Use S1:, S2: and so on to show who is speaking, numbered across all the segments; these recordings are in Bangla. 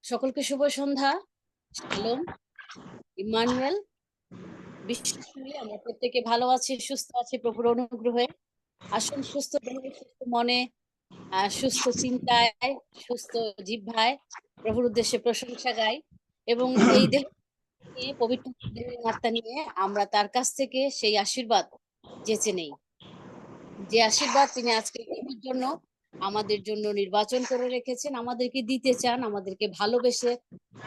S1: সকলকে শুভ সন্ধ্যা। শাሎም, ইম্মানুয়েল। বিশ্বাস করি আমরা প্রত্যেকে ভালো আছি, সুস্থ আছি প্রভুর অনুগ্রহে। আসুন সুস্থ দেহে, সুস্থ মনে, সুস্থ চিন্তায়, সুস্থ জিহ্বায় প্রভুর উদ্দেশ্যে প্রশংসা গাই এবং এই দেহ নিয়ে, পবিত্র দেহের আত্মা নিয়ে আমরা তার কাছ থেকে সেই আশীর্বাদ জেচে নেই। যে আশীর্বাদ তিনি আজকে পৃথিবীর জন্য, আমাদের জন্য নির্বাচন করে রেখেছেন, আমাদেরকে দিতে চান, আমাদেরকে ভালোবেসে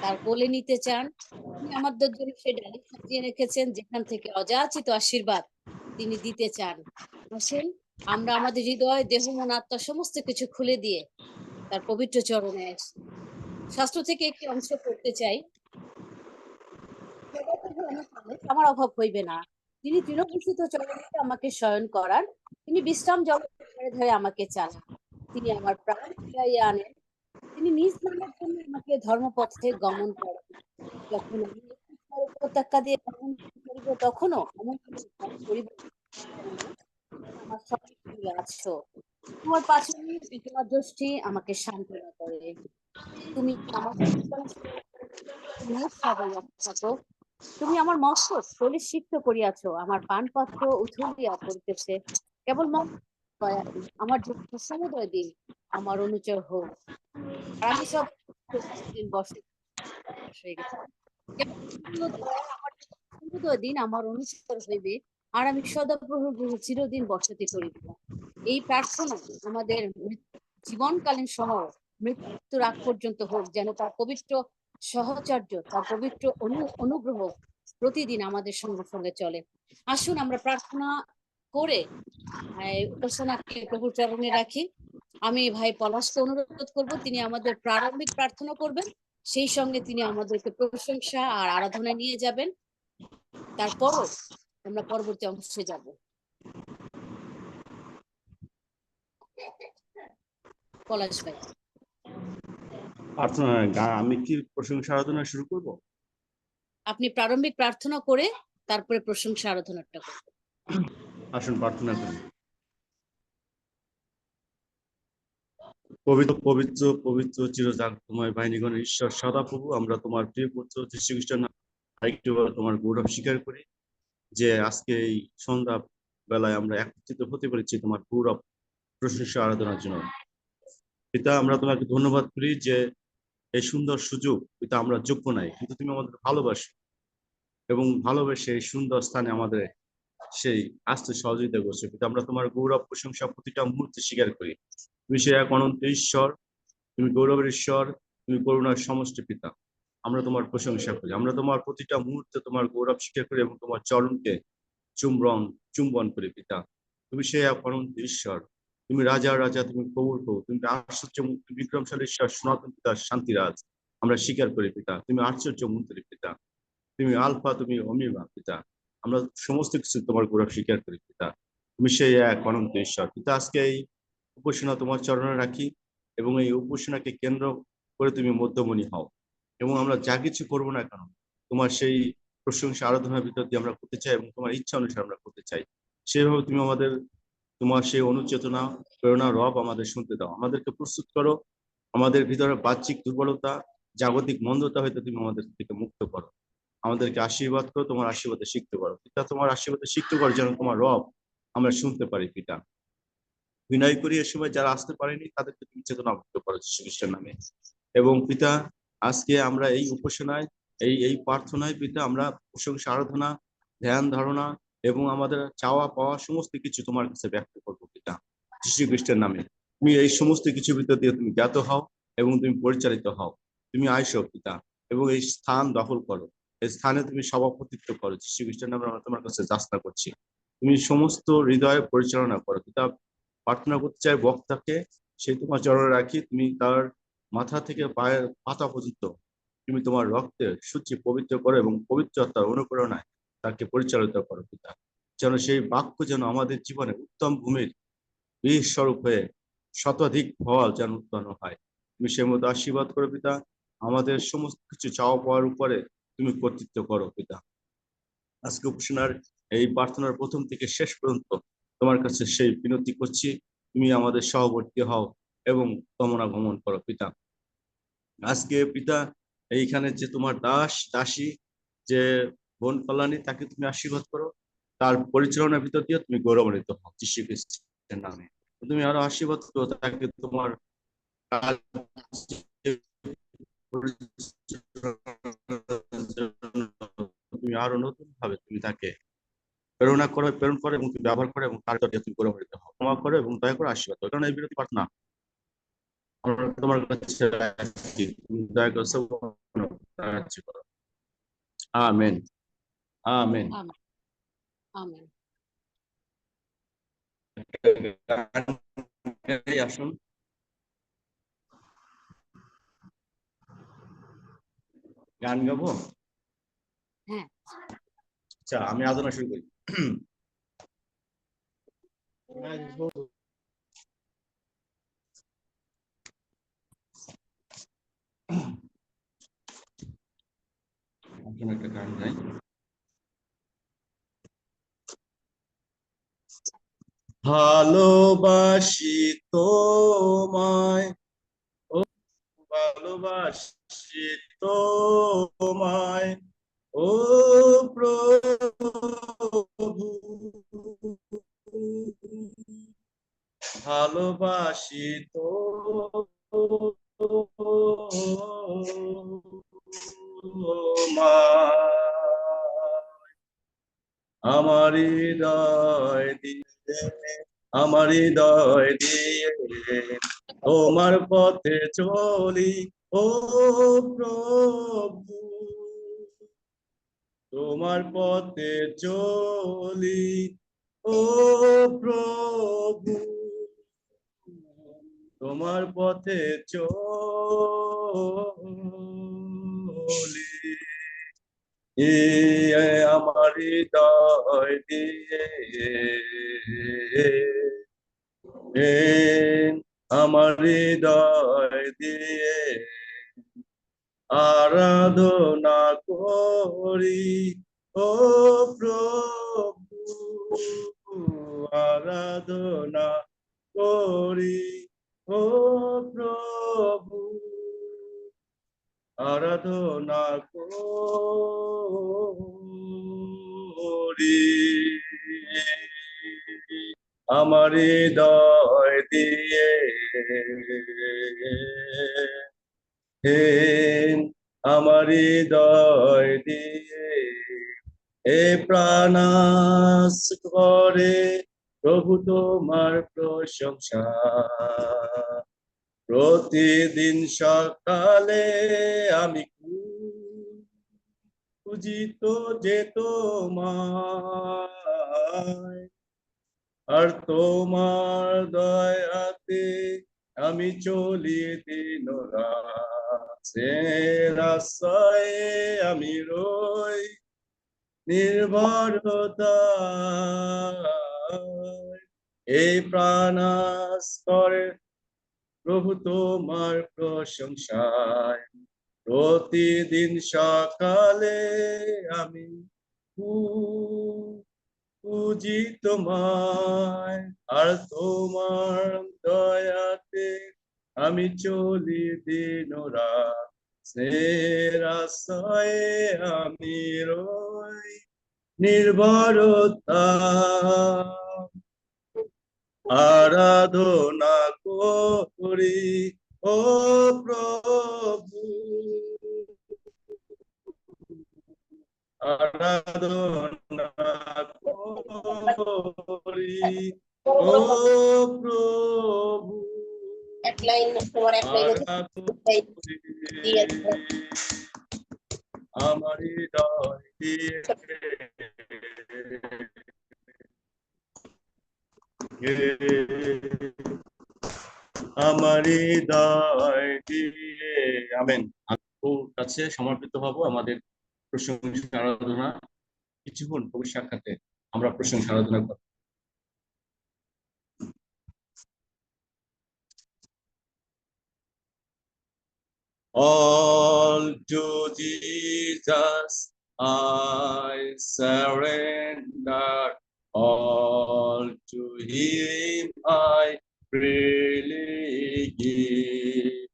S1: তার কোলে নিতে চান। তিনি আমাদের জন্য সেই ডালি সাজিয়ে রেখেছেন যেখান থেকে অযাচিত আশীর্বাদ তিনি দিতে চান। আসেন আমরা আমাদের হৃদয়, দেহ, মন, আত্মা সমস্ত কিছু খুলে দিয়ে তার পবিত্র চরণে আসি। শাস্ত্র থেকে একটি অংশ পড়তে চাই। সদাপ্রভু আমার মানুষ, আমার অভাব হইবে না। তিনি তৃণভূষিত চরণে আমাকে শয়ন করান, তিনি বিশ্রাম জগতের ধারে ধারে আমাকে চালান। তিনি আমার প্রাণ ফিরাইয়া আনেন, তিনি নিজ নামের জন্য আমাকে ধর্মপথে গমন করেন। যখন আমি অন্ধকার উপত্যকা দিয়ে গমন করিব, তখনও এমন কোনো ভয় করিব না, কেননা তুমি আমার সঙ্গে সঙ্গে আছো। তোমার পাছানি ও তোমার যষ্টি আমাকে সান্ত্বনা করে। তুমি আমার থাকো। তুমি আমার মস্তক স্থলিত করিয়াছ, আমার পানপাত্র উথলিয়া পড়িতেছে। কেবল মন আমার জন্য সমুদয় দিন আমার অনুচর হোক। আর আমি সব দিন বসে হয়ে গেছি। কেবল দয়া আমার সমুদয় দিন আমার অনুচর হইবে, আর আমি সদাপ্রভুর গৃহে চিরদিন বসতি করিব। এই প্রার্থনা আমাদের জীবনকালীন সময়, মৃত্যুর আগ পর্যন্ত হোক, যেন তার পবিত্র সহচর্য, তার পবিত্র অনুগ্রহ প্রতিদিন আমাদের সঙ্গে সঙ্গে চলে। আসুন আমরা প্রার্থনা করে উপাসনাকে প্রভুর চরণে রাখি। আমি ভাই পলাশকে অনুরোধ করব, তিনি আমাদের প্রারম্ভিক প্রার্থনা করবেন, সেই সঙ্গে তিনি আমাদেরকে প্রশংসা আর আরাধনায় নিয়ে যাবেন। তারপরও আমরা পরবর্তী অংশে যাব। পলাশ ভাই,
S2: প্রার্থনা আমি কি প্রশংসা আরাধনা শুরু করব?
S1: আপনি প্রারম্ভিক প্রার্থনা করে তারপরে প্রশংসা আরাধনাটা করবেন।
S2: আসুন প্রার্থনা করি। পবিত্র পবিত্র পবিত্র চিরজাগতময় বাহিনীগণের ঈশ্বর সদাপ্রভু, আমরা তোমার প্রিয় পুত্র যীশু খ্রিস্টের নামে আরেকটিবার তোমার গৌরব স্বীকার করি যে আজকে এই সন্ধ্যা বেলায় আমরা একত্রিত হতে পেরেছি তোমার গৌরব প্রশংসা আরাধনার জন্য। পিতা, আমরা তোমাকে ধন্যবাদ করি যে এই সুন্দর সুযোগ, পিতা, আমরা যোগ্য নাই, কিন্তু তুমি আমাদের ভালোবাসো এবং ভালোবেসে এই সুন্দর স্থানে আমাদের সেই আস্তে সহযোগিতা করছে। পিতা, আমরা তোমার গৌরব প্রশংসা প্রতিটা মুহূর্তে স্বীকার করি। তুমি সে এক অনন্ত ঈশ্বর, তুমি গৌরবের ঈশ্বর, তুমি করুণার সমষ্টি। পিতা, আমরা তোমার প্রশংসা করি, আমরা তোমার প্রতিটা মুহূর্তে তোমার গৌরব স্বীকার করি এবং তোমার চরণকে চুম্বন করি। পিতা, তুমি সে এক অনন্ত ঈশ্বর, তুমি রাজা রাজা, তুমি প্রভুর প্রভু, তুমি আশ্চর্য মুক্তি বিক্রমশালী ঈশ্বর, সনাতন পিতা, শান্তিরাজ। আমরা স্বীকার করি পিতা, তুমি আশ্চর্য মন্ত্রী। পিতা, তুমি আলফা, তুমি অমিমা। পিতা, আমরা সমস্ত কিছু তোমার গৌরব স্বীকার করি। পিতা, তুমি সেই এক অনন্ত ঈশ্বর। পিতা, আজকে এই উপাসনা তোমার চরণে রাখি এবং এই উপাসনাকে কেন্দ্র করে তুমি মধ্যমণি হও এবং আমরা যা কিছু করবো না কেন তোমার সেই প্রশংসা আরাধনার ভিতর দিয়ে আমরা করতে চাই এবং তোমার ইচ্ছা অনুসারে আমরা করতে চাই। সেভাবে তুমি আমাদের তোমার সেই অনুচেতনা, প্রেরণা, রব আমাদের শুনতে দাও, আমাদেরকে প্রস্তুত করো। আমাদের ভিতরে বাহ্যিক দুর্বলতা, জাগতিক মন্দতা হয়তো তুমি আমাদের থেকে মুক্ত করো। আমাদেরকে আশীর্বাদ করো, তোমার আশীর্বাদে শিখতে পারো। পিতা, তোমার আশীর্বাদে শিখতে পারো যেন তোমার রব আমরা শুনতে পারি। পিতা, বিনয় করি এ সময় যারা আসতে পারেনি তাদেরকে তুমি চেতনা মুক্ত করো যীশু খ্রিস্টের নামে। এবং পিতা, আজকে আমরা এই উপাসনায়, এই প্রার্থনায় পিতা, আমরা প্রশংসা আরাধনা, ধ্যান ধারণা এবং আমাদের চাওয়া পাওয়া সমস্ত কিছু তোমার কাছে ব্যক্ত করবো। পিতা, যীশু খ্রিস্টের নামে তুমি এই সমস্ত কিছুর ভিতর দিয়ে তুমি জ্ঞাত হও এবং তুমি পরিচালিত হও। তুমি আইসো পিতা এবং এই স্থান দখল করো, এই স্থানে তুমি সভাপতিত্ব করো। যীশু খ্রিস্টের নামে আমরা তোমার কাছে যাচনা করছি, তুমি সমস্ত হৃদয়ে পরিচালনা করো। পিতা, প্রার্থনা করতে চাই বক্তাকে, সেই তোমার চরণে রাখি। তুমি তার মাথা থেকে পায়ের পাতা পর্যন্ত তুমি তোমার রক্তে সূচি পবিত্র করো এবং পবিত্রতার অনুপ্রেরণায় তাকে পরিচালিত করো। পিতা, যেন সেই বাক্য যেন আমাদের জীবনে উত্তম ভূমির বীজ স্বরূপ হয়ে শতাধিক ফল যেন উৎপন্ন হয়। তুমি সেই মতো আশীর্বাদ করো। পিতা, আমাদের সমস্ত কিছু চাওয়া পাওয়ার উপরে তুমি কর্তৃত্ব করো। পিতা, আজকে উপাসনার এই প্রার্থনার প্রথম থেকে শেষ পর্যন্ত তোমার কাছে সেই বিনতি করছি, তুমি আমাদের সহবর্তী হও এবং গমনাগমন করো। পিতা, আজকে পিতা এইখানে যে তোমার দাস দাসী যে বোন কল্যাণী, তাকে তুমি আশীর্বাদ করো, তার পরিচালনার ভিতর দিয়ে তুমি গৌরবান্বিত হও যীশু খ্রিস্টের নামে। তুমি আরো আশীর্বাদ করো তাকে, তোমার তুমি আরো নতুন ভাবে তুমি তাকে প্রেরণ করে এবং তুমি ব্যবহার করে এবং তার দিয়ে তুমি গৌরবান্বিত হও, ক্ষমা করো এবং দয়া করে আশীর্বাদ করো, কারণ এই বিরতি প্রার্থনা আমরা তোমার কাছে রাখছি। তুমি দয়া করে সব সাহায্য করো। Amen, amen.
S1: আমেন। আমেন।
S2: আসুন। গান গাবো?
S1: হ্যাঁ।
S2: আচ্ছা, আমি আলোচনা শুরু করি। একটা গান গাই। ভালোবাসি তোমায়, ও ভালোবাসি তোমায়, ও প্রভু, ভালোবাসি তোমায়। আমার হৃদয় দিয়ে, আমার হৃদয় দিয়ে তোমার পথে চলি, ও প্রভু, তোমার পথে চলি, ও প্রভু, তোমার পথে চলি। আমার হৃদয় দিয়ে, আমার হৃদয় দিয়ে আরাধনা করি, ও প্রভু, আরাধনা করি, ও প্রভু, আরাধনা করি। আমার হৃদয় দিয়ে, হে আমার হৃদয় দিয়ে এ প্রাণাস করে প্রভু তোমার প্রশংসা, প্রতিদিন সকালে আমি খুঁজিত যে তোমায়, আর তোমার দয়াতে আমি চলি দিন রাত, সে রাস্তায় আমি রই নির্ভরতা, এই প্রাণাস করে প্রভু তোমার প্রশংসায়, প্রতিদিন সকালে আমি খুঁজি তোমায়, আর তোমার দয়াতে আমি চলি দিন রাত, স্নেহের আশ্রয়ে আমি রই নির্ভরতা, আরাধনা করি, ও প্রভু, আরাধনা করি, ও প্রভু,
S3: এক লাইন তোমার এক লাইনে দিয়েছে।
S2: আমার হৃদয় দিয়ে আমার হৃদয় দিয়ে, আমেন। ওর কাছে সমর্পিত হব আমাদের প্রশংসা আরাধনা, কিছুক্ষণ প্রভুর সাক্ষাতে আমরা প্রশংসা আরাধনা করব। All to Jesus I surrender, all to Him I freely give.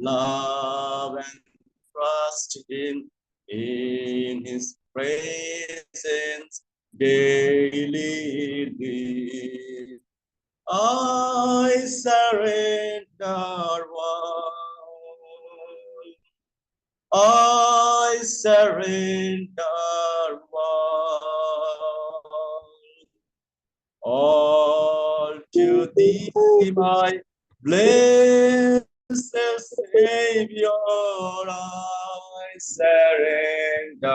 S2: love and trust in His presence daily live. I surrender all. I surrender all to Thee, my blessed Savior. I surrender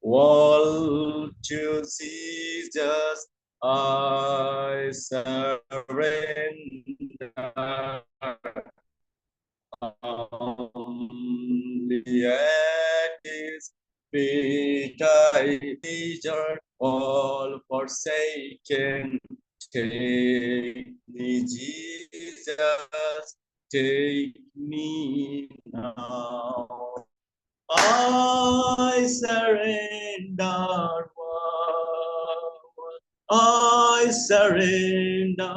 S2: all to Jesus. I surrender. Only at His feet I measure, all forsaken. Take me, Jesus, take me now. I surrender I surrender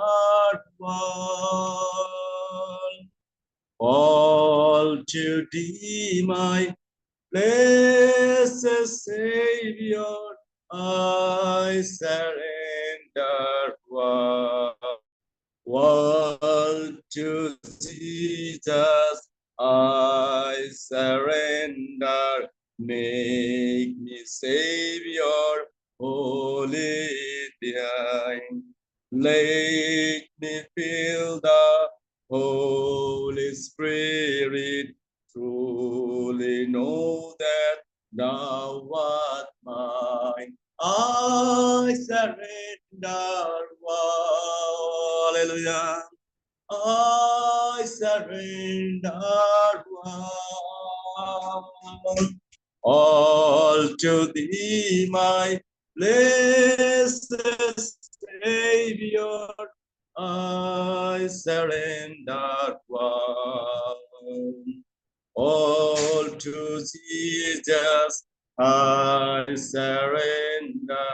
S2: all to Thee, my blessed Savior. I surrender all to Jesus. I surrender. Make me Savior, holy Thine. Let me feel the Holy Spirit. Truly know that Thou art mine. I surrender. Hallelujah. I surrender all to Thee, my blessed Savior. I surrender all to Jesus. I surrender.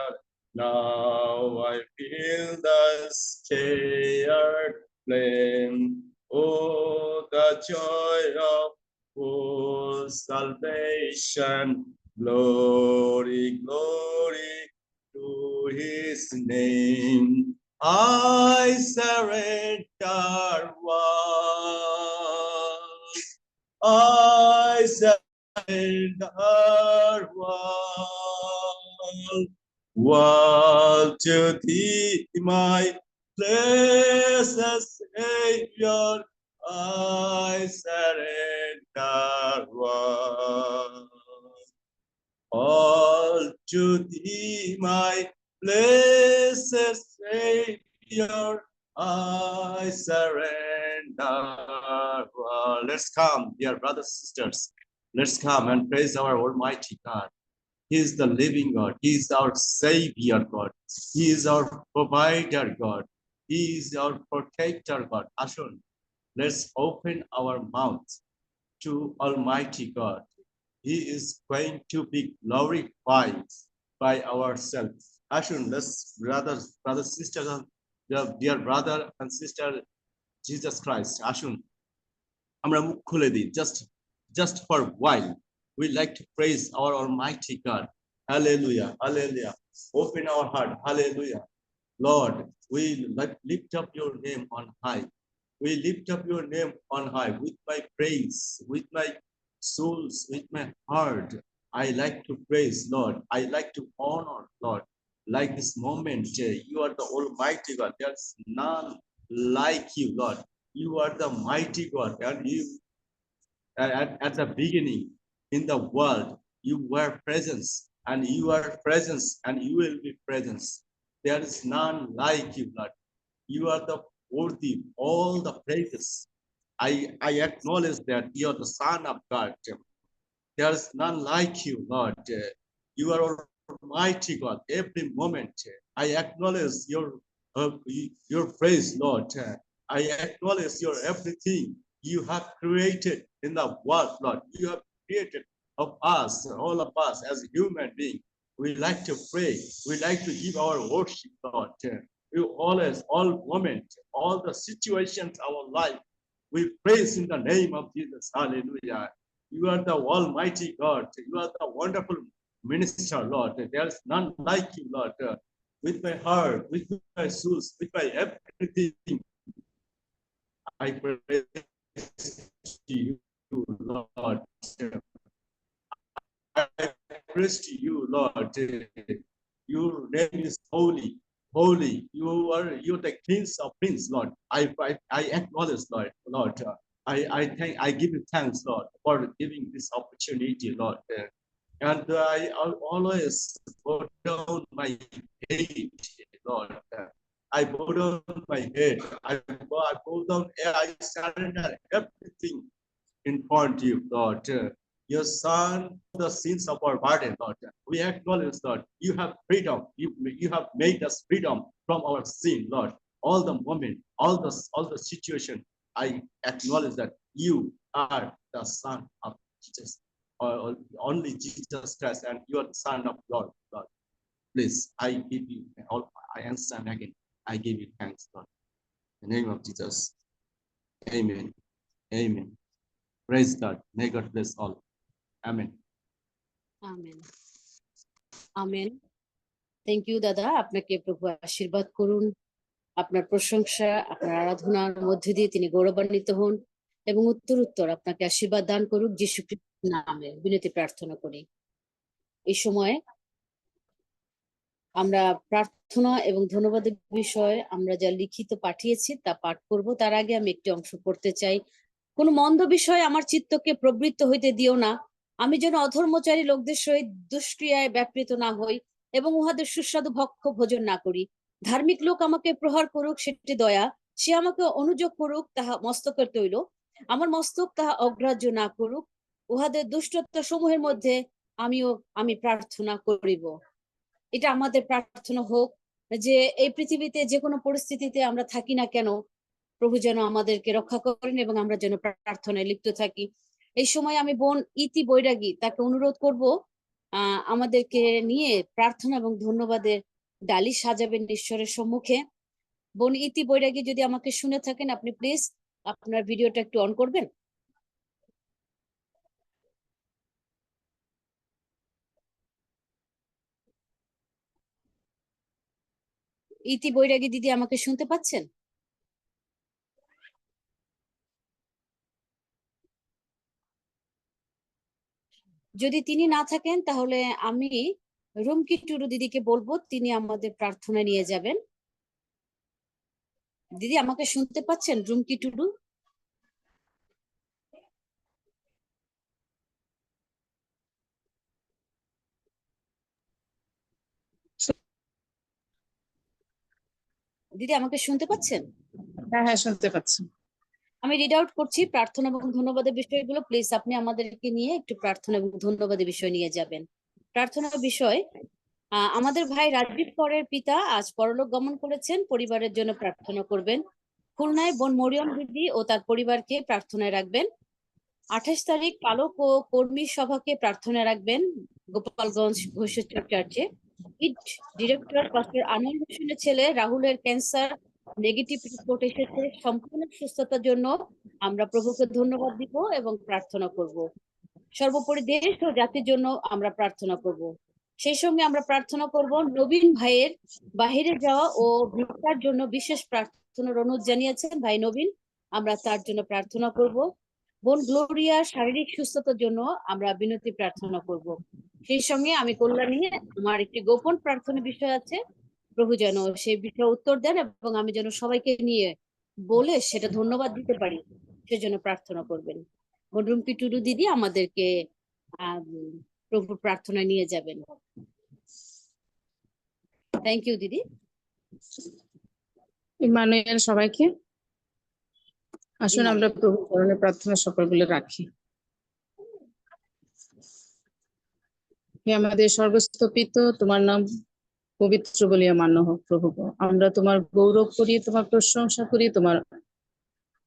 S2: Now I feel the scared flame. Oh, the joy of full salvation. Glory, glory to His name. I surrender I surrender all to Thee, my blessed Savior. I surrender all to Thee, my blessed Savior. I surrender. Let's come, dear brothers and sisters. Let's come and praise our Almighty God. He is the living God. He is our Savior God. He is our provider God. He is our protector God. Ashun, let's open our mouths to Almighty God. He is going to be glorified by ourselves. Ashun, let's brothers, sisters, dear brother and sister Jesus Christ. Ashun, আমরা মুখ খুলে দিই just for a while. We like to praise our Almighty God. Hallelujah, hallelujah. Open our heart. Hallelujah. Lord, we lift up your name on high. We lift up your name on high with my praise, with my souls, with my heart. I like to praise, Lord. I like to honor, Lord. Like this moment, you are the Almighty God. There's none like you, Lord. You are the mighty God, and you at the beginning in the world you were presence, and you are presence, and you will be presence. There is none like you, Lord. You are the worthy all the praises. I acknowledge that you are the Son of God. There is none like you, Lord. You are Almighty God. Every moment I acknowledge your praise, Lord. I acknowledge your everything you have created in the world, Lord. You have created of us, all of us as human beings. We like to pray. We like to give our worship, Lord. You always, all moments, all the situations of our life, we praise in the name of Jesus. Hallelujah. You are the Almighty God. You are the wonderful minister, Lord. There is none like you, Lord. With my heart, with my souls, with my everything, I praise you, Lord. I praise to you, Lord. Your name is holy, holy. You're the Kings of Kings, Lord. I acknowledge, Lord. I give you thanks, Lord, for giving this opportunity, Lord. And I always bow down my head, Lord. I bow down my head. I bow down. I surrender everything in front of you, Lord. Your Son, the sins of our burden, Lord. We acknowledge, Lord, you have freedom. You have made us freedom from our sin, Lord. All the moment, all the situation, I acknowledge that you are the Son of Jesus, or only Jesus Christ, and you are the Son of God, Lord. Please, I give you all. I answer again. I give you thanks, Lord. In the name of Jesus. Amen. Amen. Praise God. May God bless all. Amen.
S1: Amen amen thank you দাদা, আপনাকে প্রভু আশীর্বাদ করুন। আপনার প্রশংসা, আপনার আরাধনার মধ্যে দিয়ে তিনি গৌরবান্বিত হন এবং উত্তর আপনাকে আশীর্বাদ দান করুক, যিশু খ্রিস্টের নামে বিনতি প্রার্থনা করি। এই সময় আমরা প্রার্থনা এবং ধন্যবাদের বিষয়ে আমরা যা লিখিত পাঠিয়েছি তা পাঠ করব। তার আগে আমি একটি অংশ পড়তে চাই। কোন মন্দ বিষয়ে আমার চিত্তকে প্রবৃত্ত হইতে দিও না, আমি যেন অধর্মচারী লোকদের সহিত দুষ্ক্রিয়ায় ব্যাপৃত না হই এবং উহাদের সুস্বাদু ভক্ষ্য ভোজন না করি। ধার্মিক লোক আমাকে প্রহার করুক, সেটি দয়া, সে আমাকে অনুযোগ করুক, তাহা মস্তকের তৈল, আমার মস্তক তাহা অগ্রাহ্য না করুক। উহাদের দুষ্টতা সমূহের মধ্যে আমি প্রার্থনা করিব। এটা আমাদের প্রার্থনা হোক যে এই পৃথিবীতে যে কোনো পরিস্থিতিতে আমরা থাকি না কেন, প্রভু যেন আমাদেরকে রক্ষা করেন এবং আমরা যেন প্রার্থনায় লিপ্ত থাকি। এই সময় আমি বোন ইতি বৈরাগী তাকে অনুরোধ করব আমাদেরকে নিয়ে প্রার্থনা এবং ধন্যবাদের ডালি সাজাবেন ঈশ্বরের সম্মুখে। বোন ইতি বৈরাগী, যদি আমাকে শুনে থাকেন, আপনি প্লিজ আপনার ভিডিওটা একটু অন করবেন। ইতি বৈরাগী দিদি, আমাকে শুনতে পাচ্ছেন? যদি তিনি না থাকেন তাহলে আমি রুমকি টুডু দিদিকে বলবো, তিনি আমাদের প্রার্থনা নিয়ে যাবেন। দিদি আমাকে শুনতে পাচ্ছেন? রুমকি টুডু। দিদি আমাকে শুনতে পাচ্ছেন?
S4: হ্যাঁ হ্যাঁ শুনতে পাচ্ছি।
S1: আমি রিড আউট করছি প্রার্থনা এবং ধন্যবাদের বিষয়গুলো। প্লিজ আপনি আমাদেরকে নিয়ে একটু প্রার্থনা এবং ধন্যবাদের বিষয় নিয়ে যাবেন। প্রার্থনার বিষয়, আমাদের ভাই রাজদীপ করের পিতা আজ পরলোক গমন করেছেন, পরিবারের জন্য প্রার্থনা করবেন। খুলনায় বোন মরিয়ম দিদি ও তার পরিবারকে প্রার্থনায় রাখবেন। 28 তারিখ পালক ও কর্মী সভাকে প্রার্থনায় রাখবেন গোপালগঞ্জ ঘোষেশ্বর চার্চে। ডিরেক্টর পাস্টর আনোয়ার হোসেনের ছেলে রাহুলের ক্যান্সার নেগেটিভ রিপোর্ট এসেছে, সম্পূর্ণ সুস্থতার জন্য আমরা প্রভুকে ধন্যবাদ দিব এবং প্রার্থনা করব। সর্বোপরি দেশ ও জাতির জন্য আমরা প্রার্থনা করব। সেই সঙ্গে আমরা প্রার্থনা করব নবীন ভাইয়ের বাহিরে যাওয়া ও ভিসার জন্য বিশেষ প্রার্থনার অনুরোধ জানিয়েছেন ভাই নবীন, আমরা তার জন্য প্রার্থনা করব। বোন গ্লোরিয়ার শারীরিক সুস্থতার জন্য আমরা বিনতি প্রার্থনা করব। সেই সঙ্গে আমি কল্যাণী, আমার একটি গোপন প্রার্থনা বিষয় আছে, প্রভু যেন সেই বিষয়ে উত্তর দেন এবং আমি যেন সবাইকে নিয়ে বলে সেটা ধন্যবাদ দিতে পারি, সেজন্য প্রার্থনা করবেন। বোন রুমকি টুডু দিদি আমাদেরকে প্রভু প্রার্থনা নিয়ে যাবেন। থ্যাংক ইউ দিদি।
S4: ইম্মানুয়েল সবাইকে আসুন আমরা প্রভু চরণে প্রার্থনা সকলগুলো রাখি। হে আমাদের স্বর্গস্থ পিতা, তোমার নাম পবিত্র বলিয়া মান্য হোক। প্রভু আমরা তোমার গৌরব করি, তোমার প্রশংসা করি, তোমার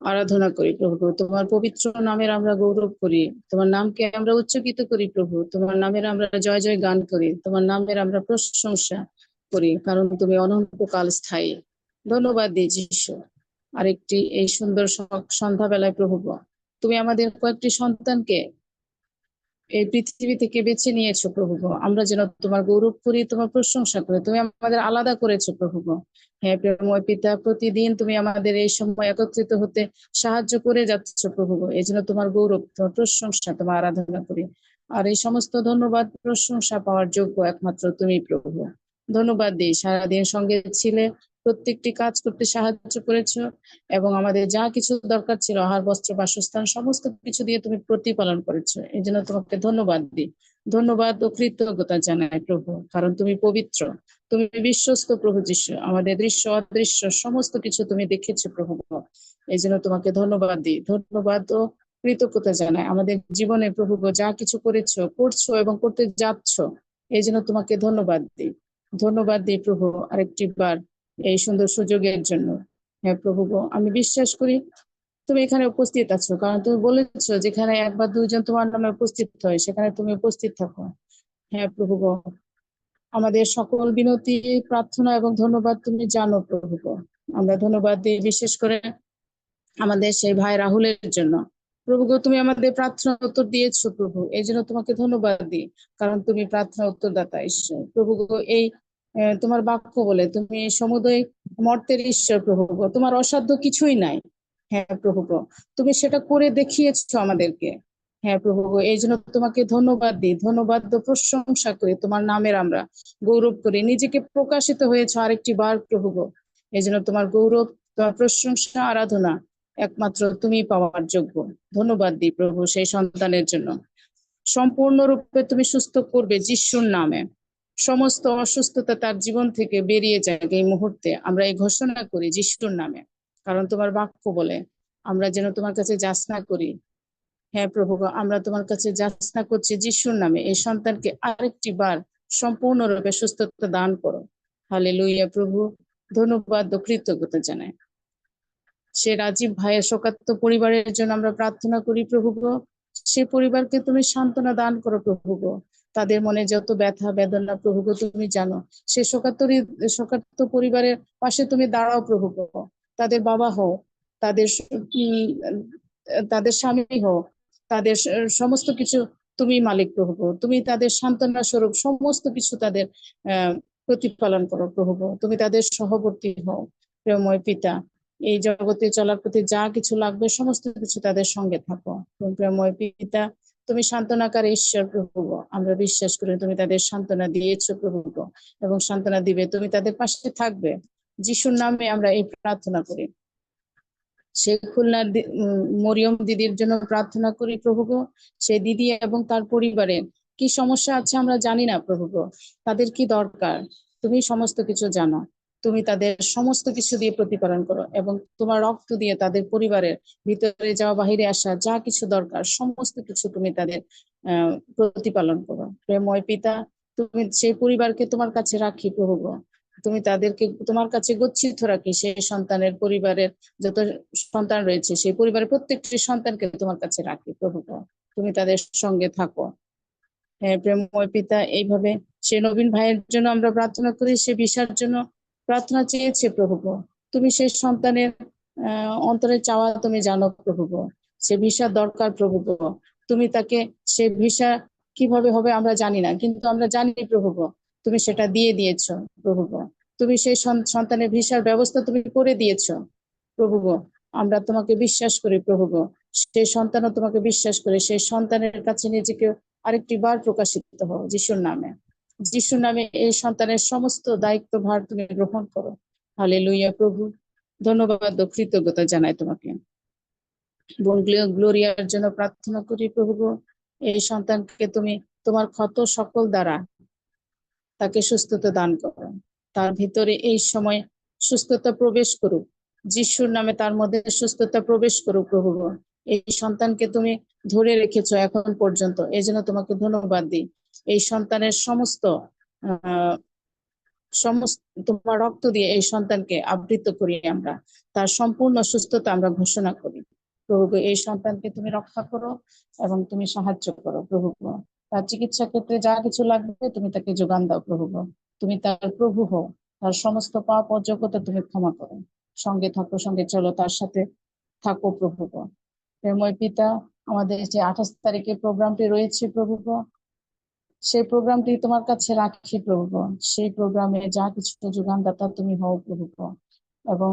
S4: আরাধনা করি। প্রভু তোমার পবিত্র নামের আমরা গৌরব করি, তোমার নামকে আমরা উচ্চকিত করি। প্রভু তোমার নামের আমরা জয় জয় গান করি, তোমার নামের আমরা প্রশংসা করি, কারণ তুমি অনন্তকাল স্থায়ী। ধন্যবাদ দিই যিশু আরেকটি এই সুন্দর সন্ধ্যাবেলায় প্রভু গো, তুমি আমাদের কয়েকটি সন্তানকে এই পৃথিবী থেকে বেছে নিয়েছো প্রভু গো, আমরা যেন তোমার গৌরব করি, তোমার প্রশংসা করি। তুমি আমাদের আলাদা করেছো প্রভু গো। হ্যাঁ প্রেমময় পিতা, প্রতিদিন তুমি আমাদের এই সময় একত্রিত হতে সাহায্য করে যাচ্ছ প্রভু গো, এই জন্য তোমার গৌরব, তোমার প্রশংসা, তোমার আরাধনা করি। আর এই সমস্ত ধন্যবাদ প্রশংসা পাওয়ার যোগ্য একমাত্র তুমি প্রভু। ধন্যবাদ দিই, সারাদিন সঙ্গে ছিলে, প্রত্যেকটি কাজ করতে সাহায্য করেছো, এবং আমাদের যা কিছু দরকার ছিল, আহার বস্ত্র বাসস্থান সমস্ত কিছু দিয়ে তুমি প্রতিপালন করেছো, এই জন্য তোমাকে ধন্যবাদ দিই। ধন্যবাদ ও কৃতজ্ঞতা জানাই প্রভু, কারণ তুমি পবিত্র, তুমি বিশ্বস্ত প্রভু যিশু। আমাদের দৃশ্য অদৃশ্য সমস্ত কিছু তুমি দেখেছো প্রভু, এই জন্য তোমাকে ধন্যবাদ দিই। ধন্যবাদ ও কৃতজ্ঞতা জানাই আমাদের জীবনে প্রভু যা কিছু করেছো, করছো এবং করতে যাচ্ছ, এই জন্য তোমাকে ধন্যবাদ দিই। ধন্যবাদ দিই প্রভু আরেকটি বার এই সুন্দর সুযোগের জন্য। হ্যাঁ প্রভু গো, আমি বিশ্বাস করি তুমি এখানে উপস্থিত আছো, কারণ তুমি বলেছো যেখানে এক বা দুইজন তোমার নামে উপস্থিত হয় সেখানে তুমি উপস্থিত থাকো। হ্যাঁ প্রভু গো, আমাদের সকল বিনতি, প্রার্থনা এবং ধন্যবাদ তুমি জানো প্রভু গো। আমরা ধন্যবাদ দিই বিশেষ করে আমাদের সেই ভাই রাহুলের জন্য। প্রভু গো, তুমি আমাদের প্রার্থনা উত্তর দিয়েছো প্রভু, এই জন্য তোমাকে ধন্যবাদ দিই, কারণ তুমি প্রার্থনা উত্তরদাতা ঈশ্বর প্রভু গো। এই তোমার বাক্য বলে তুমি সমুদয় মর্তের ঈশ্বর প্রভু গো, তোমার অসাধ্য কিছুই নাই। হ্যাঁ প্রভু গো, তুমি সেটা করে দেখিয়েছো আমাদেরকে। হ্যাঁ প্রভু গো, এই জন্য তোমাকে ধন্যবাদ দিই, ধন্যবাদ ও প্রশংসা করি, তোমার নামের আমরা গৌরব করি, নিজেকে প্রকাশিত হয়েছে আরেকটি বার প্রভু গো, এই জন্য তোমার গৌরব, তোমার প্রশংসা, আরাধনা একমাত্র তুমি পাওয়ার যোগ্য। ধন্যবাদ দিই প্রভু সেই সন্তানের জন্য, সম্পূর্ণরূপে তুমি সুস্থ করবে যিশুর নামে। সমস্ত অসুস্থতা তার জীবন থেকে বেরিয়ে যাক এই মুহূর্তে, আমরা এই ঘোষণা করি যিশুর নামে, কারণ তোমার বাক্য বলে আমরা যেন তোমার কাছে যাচনা করি। হ্যাঁ প্রভু গো, আমরা তোমার কাছে যাচনা করছি যিশুর নামে, এই সন্তানকে আরেকটি বার সম্পূর্ণরূপে সুস্থতা দান করো। হালেলুয়া প্রভু, ধন্যবাদ ও কৃতজ্ঞতা জানাই। সে রাজীব ভাইয়ের শোকার্ত পরিবারের জন্য আমরা প্রার্থনা করি প্রভু গো, সে পরিবারকে তুমি সান্ত্বনা দান করো প্রভু গো, তাদের মনে যত ব্যথা বেদনা প্রভু গো তুমি জানো, সে শোকার্ত পরিবারের পাশে তুমি দাঁড়াও প্রভু গো, তাদের বাবা হও, তাদের তাদের স্বামী হও, তাদের সমস্ত কিছু তুমি মালিক প্রভু গো, তুমি তাদের সান্ত্বনা স্বরূপ সমস্ত কিছু তাদের প্রতিপালন করো প্রভু গো, তুমি তাদের সহবর্তী হও প্রেমময় পিতা। এই জগতে চলার পথে যা কিছু লাগবে সমস্ত কিছু তাদের সঙ্গে থাকো প্রেমময় পিতা। তুমি সান্ত্বনাকারী ঈশ্বর প্রভু গো, আমরা বিশ্বাস করি তুমি তাদের সান্ত্বনা দিয়েছো প্রভু গো, এবং সান্ত্বনা দিবে, তুমি তাদের পাশে থাকবে। যিশুর নামে আমরা এই প্রার্থনা করি। সে খুলনার মরিয়ম দিদির জন্য প্রার্থনা করি প্রভু গো, সে দিদি এবং তার পরিবারের কি সমস্যা আছে আমরা জানি না প্রভু গো, তাদের কি দরকার তুমি সমস্ত কিছু জানো, তুমি তাদের সমস্ত কিছু দিয়ে প্রতিপালন করো, এবং তোমার রক্ত দিয়ে তাদের পরিবারের ভিতরে যাওয়া বাহিরে আসা যা কিছু দরকার সমস্ত কিছু তুমি তাদের প্রতিপালন করো প্রেমময় পিতা। তুমি সেই পরিবারকে তোমার কাছে রাখি প্রভু গো, তুমি তাদেরকে তোমার কাছে গচ্ছিত রাখি, সেই সন্তানের পরিবারের যত সন্তান রয়েছে সেই পরিবারের প্রত্যেকটি সন্তানকে তোমার কাছে রাখি প্রভু গো, তুমি তাদের সঙ্গে থাকো। হ্যাঁ প্রেমময় পিতা, এইভাবে সে নবীন ভাইয়ের জন্য আমরা প্রার্থনা করি, সে ভিসার জন্য প্রার্থনা চেয়েছে প্রভু গো, তুমি সেই সন্তানের অন্তরে চাওয়া তুমি জানো প্রভু গো, সে ভিসার দরকার প্রভু গো, তুমি তাকে সে ভিসা কিভাবে হবে আমরা জানি না, কিন্তু আমরা জানি প্রভু গো তুমি সেটা দিয়ে দিয়েছো প্রভু গো, তুমি সেই সন্তানের ভিসার ব্যবস্থা তুমি করে দিয়েছো প্রভু গো, আমরা তোমাকে বিশ্বাস করি প্রভু গো, সেই সন্তানও তোমাকে বিশ্বাস করে সেই সন্তানের কাছে নিজেকে আরেকটি বার প্রকাশিত হও যিশুর নামে। যিশুর নামে এই সন্তানের সমস্ত দায়িত্ব ভার তুমি গ্রহণ করো। হালেলুয়া প্রভু, ধন্যবাদ ও কৃতজ্ঞতা জানাই তোমাকে। বোন গ্লোরিয়ার জন্য প্রার্থনা করি প্রভু গো, এই সন্তানকে তুমি তোমার ক্ষত সকল দ্বারা তাকে সুস্থতা দান করো, তার ভিতরে এই সময় সুস্থতা প্রবেশ করুক যিশুর নামে, তার মধ্যে সুস্থতা প্রবেশ করুক প্রভু গো। এই সন্তানকে তুমি ধরে রেখেছো এখন পর্যন্ত, এই জন্য তোমাকে ধন্যবাদ দিই। এই সন্তানের সমস্ত তোমার রক্ত দিয়ে এই সন্তানকে আবৃত করি আমরা, তার সম্পূর্ণ সুস্থতা আমরা ঘোষণা করি প্রভু গো। এই সন্তানকে তুমি রক্ষা করো এবং তুমি সাহায্য করো প্রভু গো, তার চিকিৎসা ক্ষেত্রে যা কিছু লাগবে তুমি তাকে যোগান দাও প্রভু গো, তুমি তার প্রভু হও তার সমস্ত পাপ ও যোগ্যতা তুমি ক্ষমা করো। সঙ্গে থাকো, সঙ্গে চলো, তার সাথে থাকো প্রভু গো। প্রেমময় পিতা, আমাদের যে 28 তারিখে প্রোগ্রামটি রয়েছে প্রভু গো, সেই প্রোগ্রামটি তোমার কাছে রাখি প্রভু গো। সেই প্রোগ্রামে যা কিছু যোগানদাতা তুমি হও প্রভু গো। এবং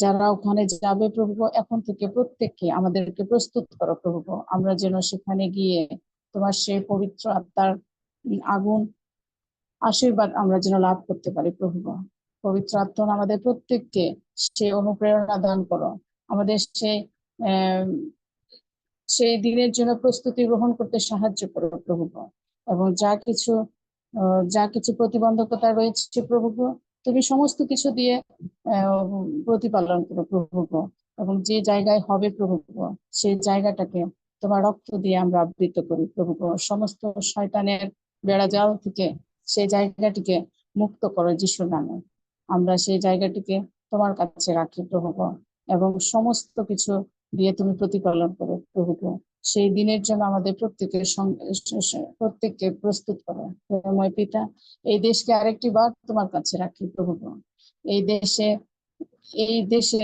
S4: যারা ওখানে যাবে প্রভু গো, এখন থেকে প্রত্যেককে আমাদেরকে প্রস্তুত করো প্রভু গো। আমরা যেন সেখানে গিয়ে তোমার সেই পবিত্র আত্মার আগুন আশীর্বাদ আমরা যেন লাভ করতে পারি প্রভু গো। পবিত্র আত্মা আমাদের প্রত্যেককে সেই অনুপ্রেরণা দান করো। আমাদের আহ সেই দিনের জন্য প্রস্তুতি গ্রহণ করতে সাহায্য করো প্রভু গো। এবং যা কিছু প্রতিবন্ধকতা রয়েছে প্রভু গো, তুমি সমস্ত কিছু দিয়ে প্রতিপালন করো প্রভু গো। এবং যে জায়গায় হবে প্রভু গো, সেই জায়গাটাকে তোমার রক্ত দিয়ে আমরা আবৃত করি প্রভু গো। সমস্ত শয়তানের বেড়াজাল থেকে সেই জায়গাটিকে মুক্ত করো যিশুর নামে। আমরা সেই জায়গাটিকে তোমার কাছে রাখি প্রভু গো। এবং সমস্ত কিছু দিয়ে তুমি প্রতিপালন করো প্রভু গো। সেই দিনের জন্য আমাদের প্রত্যেককে প্রস্তুত করো প্রেমময় পিতা। এই দেশকে আরেকটি বার তোমার কাছে রাখি প্রভু গো। এই দেশে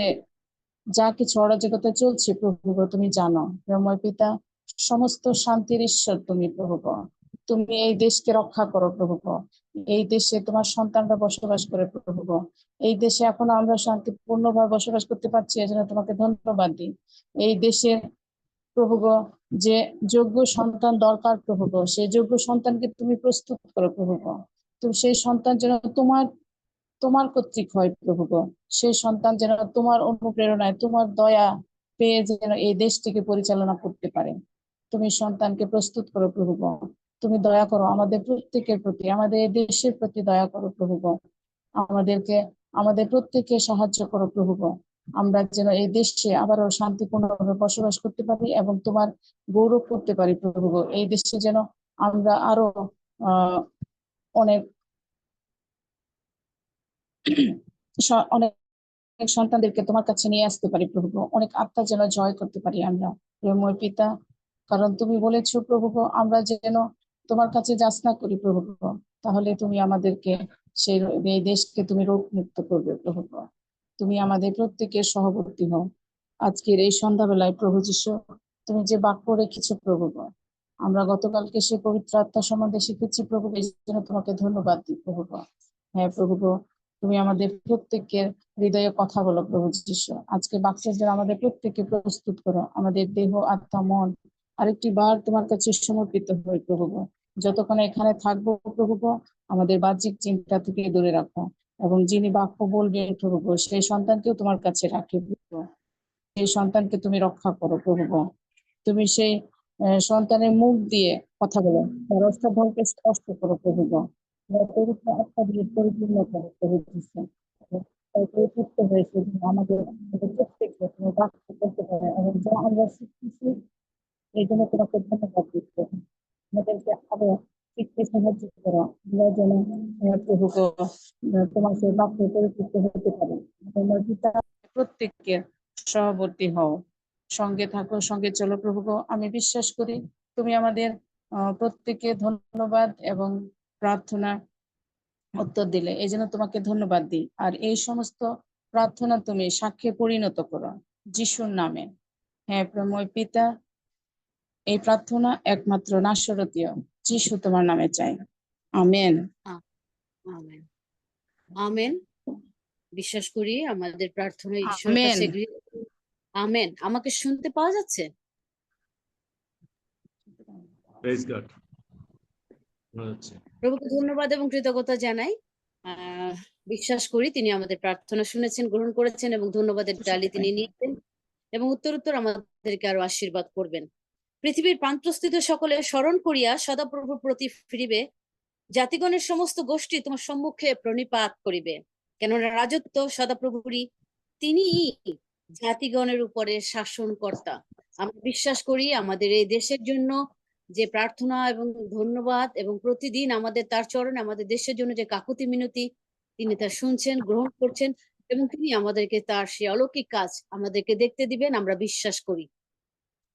S4: যা কিছু অরাজকতা চলছে প্রভু গো, তুমি জানো প্রেমময় পিতা। সমস্ত শান্তির ঈশ্বর তুমি প্রভু গো। তুমি এই দেশকে রক্ষা করো প্রভু গো। এই দেশে তোমার সন্তানরা বসবাস করে প্রভু গো। এই দেশে এখনো আমরা শান্তিপূর্ণভাবে বসবাস করতে পারছি, এজন্য তোমাকে ধন্যবাদ দিই। এই দেশের প্রভু গো, যে যোগ্য সন্তান দরকার প্রভু গো, সেই যোগ্য সন্তানকে তুমি প্রস্তুত করো প্রভু গো। তুমি সেই সন্তান যেন তোমার তোমার কর্তৃক হয় প্রভু গো। সেই সন্তান যেন তোমার অনুপ্রেরণায়, তোমার দয়া পেয়ে যেন এই দেশটিকে পরিচালনা করতে পারে। তুমি সন্তানকে প্রস্তুত করো প্রভু গো। তুমি দয়া করো আমাদের প্রত্যেকের প্রতি, আমাদের এই দেশের প্রতি দয়া করো প্রভু গো। আমাদের প্রত্যেককে সাহায্য করো প্রভু গো। আমরা যেন এই দেশে আবারও শান্তিপূর্ণভাবে বসবাস করতে পারি এবং তোমার গৌরব করতে পারি প্রভু গো। এই দেশে যেন আমরা আরো আহ অনেক অনেক সন্তানদেরকে তোমার কাছে নিয়ে আসতে পারি প্রভু গো। অনেক আত্মা যেন জয় করতে পারি আমরা প্রেমময় পিতা। কারণ তুমি বলেছো প্রভু গো, আমরা যেন তোমার কাছে যাচনা করি প্রভু গো, তাহলে তুমি আমাদেরকে এই দেশকে তুমি রোগ মুক্ত করবে প্রভু গো। তুমি আমাদের প্রত্যেকের সহবর্তী হও আজকের এই সন্ধ্যাবেলায় প্রভু যিশু। তুমি যে বাক্য রেখেছো প্রভু গো, আমরা গতকালকে সে পবিত্র আত্মা সম্বন্ধে শিখেছি প্রভু, এই জন্য তোমাকে ধন্যবাদ দিই প্রভু গো। হ্যাঁ প্রভু গো, তুমি আমাদের প্রত্যেকের হৃদয়ে কথা বলো প্রভু যিশু। আজকে বাক্যের জন্য আমাদের প্রত্যেককে প্রস্তুত করো। আমাদের দেহ, আত্মা, মন আরেকটি বার তোমার কাছে সমর্পিত হয় প্রভু গো। যতক্ষণ এখানে থাকবো প্রভু গো, আমাদের বাহ্যিক চিন্তা থেকে দূরে রাখো। এবং যিনি বাক্য বলবেন প্রভু গো, সেই সন্তানকেও তোমার কাছে রাখি প্রভু গো। সেই সন্তানকে তুমি রক্ষা করো প্রভু গো। তুমি সেই সন্তানের মুখ দিয়ে কথা বলো, তার অষ্টভাবকে স্পষ্ট করো প্রভু গো। পবিত্র আত্মা দিয়ে পরিপূর্ণ করো প্রভু যিশু। তাই পরিতৃপ্ত হয়েছে আমাদের প্রত্যেককে তুমি বাক্য করতে পারে এবং যা আমরা শিখতেছি এই জন্য তোমাকে ধন্যবাদ দিচ্ছি। আমাদেরকে আরো শিখতে সাহায্য করো, আমরা যেন প্রভু গো, তোমার সেই বাক্যে পরিতৃপ্ত হতে পারি। তোমার পিতা প্রত্যেককে সহবর্তী হও, সঙ্গে থাকো, সঙ্গে চলো প্রভু গো। আমি বিশ্বাস করি তুমি আমাদের প্রত্যেককে ধন্যবাদ এবং প্রার্থনা উত্তর দিলে, এই জন্য তোমাকে ধন্যবাদ দিই। আর এই সমস্ত প্রার্থনা তুমি সাক্ষ্যে পরিণত করো যিশুর নামে। হ্যাঁ প্রেমময় পিতা, এই প্রার্থনা একমাত্র নাসরতীয় যিশু তোমার নামে চাই, আমেন।
S1: আমেন। আমেন। বিশ্বাস করি আমাদের প্রার্থনা ঈশ্বরের
S4: আমেন।
S1: কাছে আমেন। আমাকে শুনতে পাওয়া যাচ্ছে?
S2: Praise God. শোনা যাচ্ছে।
S1: প্রভুকে ধন্যবাদ এবং কৃতজ্ঞতা জানাই। বিশ্বাস করি তিনি আমাদের প্রার্থনা শুনেছেন, গ্রহণ করেছেন এবং ধন্যবাদের ডালি তিনি নিয়েছেন এবং উত্তর আমাদেরকে আরো আশীর্বাদ করবেন। পৃথিবীর প্রান্তস্থিত সকলে স্মরণ করিয়া সদাপ্রভুর প্রতি ফিরিবে, জাতিগণের সমস্ত গোষ্ঠী তোমার সম্মুখে প্রণিপাত করিবে, কেননা রাজত্ব সদাপ্রভুরই, তিনি জাতিগণের উপরে শাসনকর্তা। আমরা বিশ্বাস করি আমাদের এই দেশের জন্য যে প্রার্থনা এবং ধন্যবাদ এবং প্রতিদিন আমাদের তার চরণে আমাদের দেশের জন্য যে কাকুতি মিনতি তিনি তা শুনছেন, গ্রহণ করছেন এবং তিনি আমাদেরকে তার সে অলৌকিক কাজ আমাদেরকে দেখতে দিবেন, আমরা বিশ্বাস করি।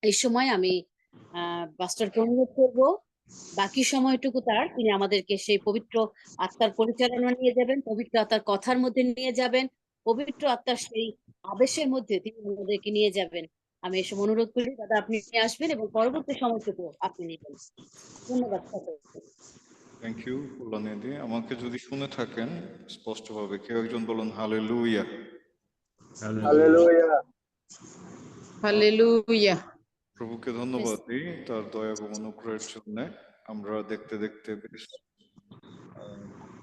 S1: এই সময় আমি পাস্টরকে অনুরোধ করবো বাকি সময়টুকু তিনি আমাদেরকে সেই পবিত্র আত্মার পরিচালনা নিয়ে যাবেন, পবিত্র আত্মার কথার মধ্যে নিয়ে যাবেন, পবিত্র আত্মার সেই আবেশের মধ্যে তিনি আমাদেরকে নিয়ে যাবেন। আমি এসব অনুরোধ করি দাদা, আপনি আসবেন এবং পরবর্তী সময়টুকু আপনি নেবেন। ধন্যবাদ সকলকে।
S5: থ্যাংক ইউ কল্যাণীদি। আমাকে যদি শুনে থাকেন স্পষ্টভাবে কেউ একজন বলুন হালেলুয়া।
S2: Hallelujah.
S4: হালেলুয়া।
S5: প্রভুকে ধন্যবাদ দিই তার দয়া এবং অনুগ্রহের জন্য। আমরা দেখতে দেখতে বেশ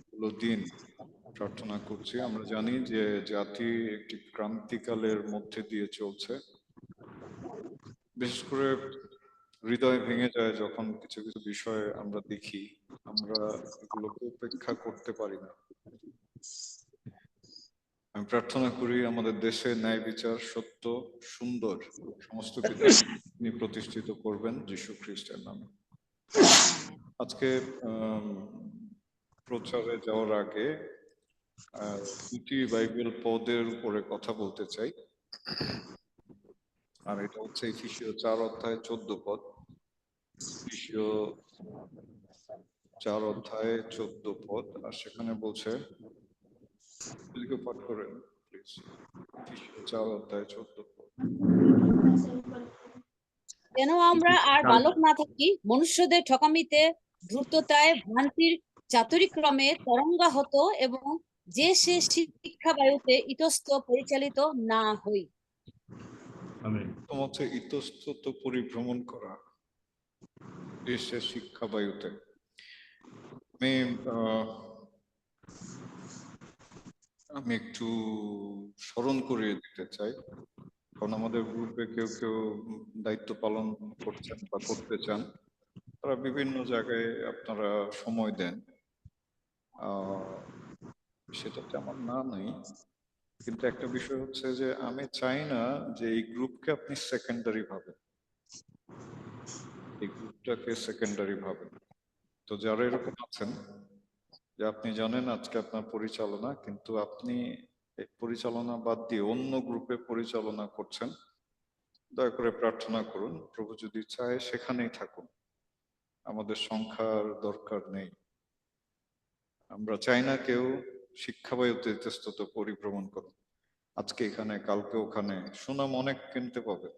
S5: গুলো দিন প্রার্থনা করছি। আমরা জানি যে জাতি একটি ক্রান্তিকালের মধ্যে দিয়ে চলছে। বিশেষ করে হৃদয় ভেঙে যায় যখন কিছু কিছু বিষয় আমরা দেখি, আমরা এগুলোকে উপেক্ষা করতে পারি না। আমি প্রার্থনা করি আমাদের দেশে ন্যায় বিচার, সত্য, সুন্দর সমস্ত কিছু তিনি প্রতিষ্ঠিত করবেন যীশু খ্রিস্টের নামে। আজকে প্রচারে যাওয়ার আগে দুটি বাইবেল পদের উপরে কথা বলতে চাই। আর এটা হচ্ছে এফেসীয় 4:14 এফেসীয় 4:14 আর সেখানে বলছে, পাঠ করেন প্লিজ, এফেসীয় 4:14।
S1: যেন আমরা আর বালক না থাকি, মনুষ্যদের ঠকামিতে, ধূর্ততায়, ভ্রান্তির চাতুরিক্রমে তরঙ্গাহত এবং যে সে শিক্ষা বায়ুতে ইতস্ত পরিচালিত না হই।
S2: আমেন।
S5: তোমাকে ইতস্তত পরিভ্রমণ করা দেশের শিক্ষা বায়ুতে। আমি একটু স্মরণ করিয়ে দিতে চাই, কারণ আমাদের গ্রুপে কেউ কেউ দায়িত্ব পালন করছেন বা করতে চান, তারা বিভিন্ন জায়গায় আপনারা সময় দেন, সেটাতে আমার না নেই। কিন্তু একটা বিষয় হচ্ছে যে আমি চাই না যে এই গ্রুপকে আপনি সেকেন্ডারি ভাবেন, এই গ্রুপটাকে সেকেন্ডারি ভাবেন। তো যারা এরকম আছেন যে আপনি জানেন আজকে আপনার পরিচালনা, কিন্তু আপনি এই পরিচালনা বাদ দিয়ে অন্য গ্রুপে পরিচালনা করছেন, দয়া করে প্রার্থনা করুন প্রভু যদি চায় সেখানেই থাকুন, আমাদের সংখ্যার দরকার নেই। আমরা চাই না কেউ শিক্ষাবায়ুতে ইতস্তত পরিভ্রমণ করুন। আজকে এখানে কালকে ওখানে সুনাম অনেক কিনতে পাবেন,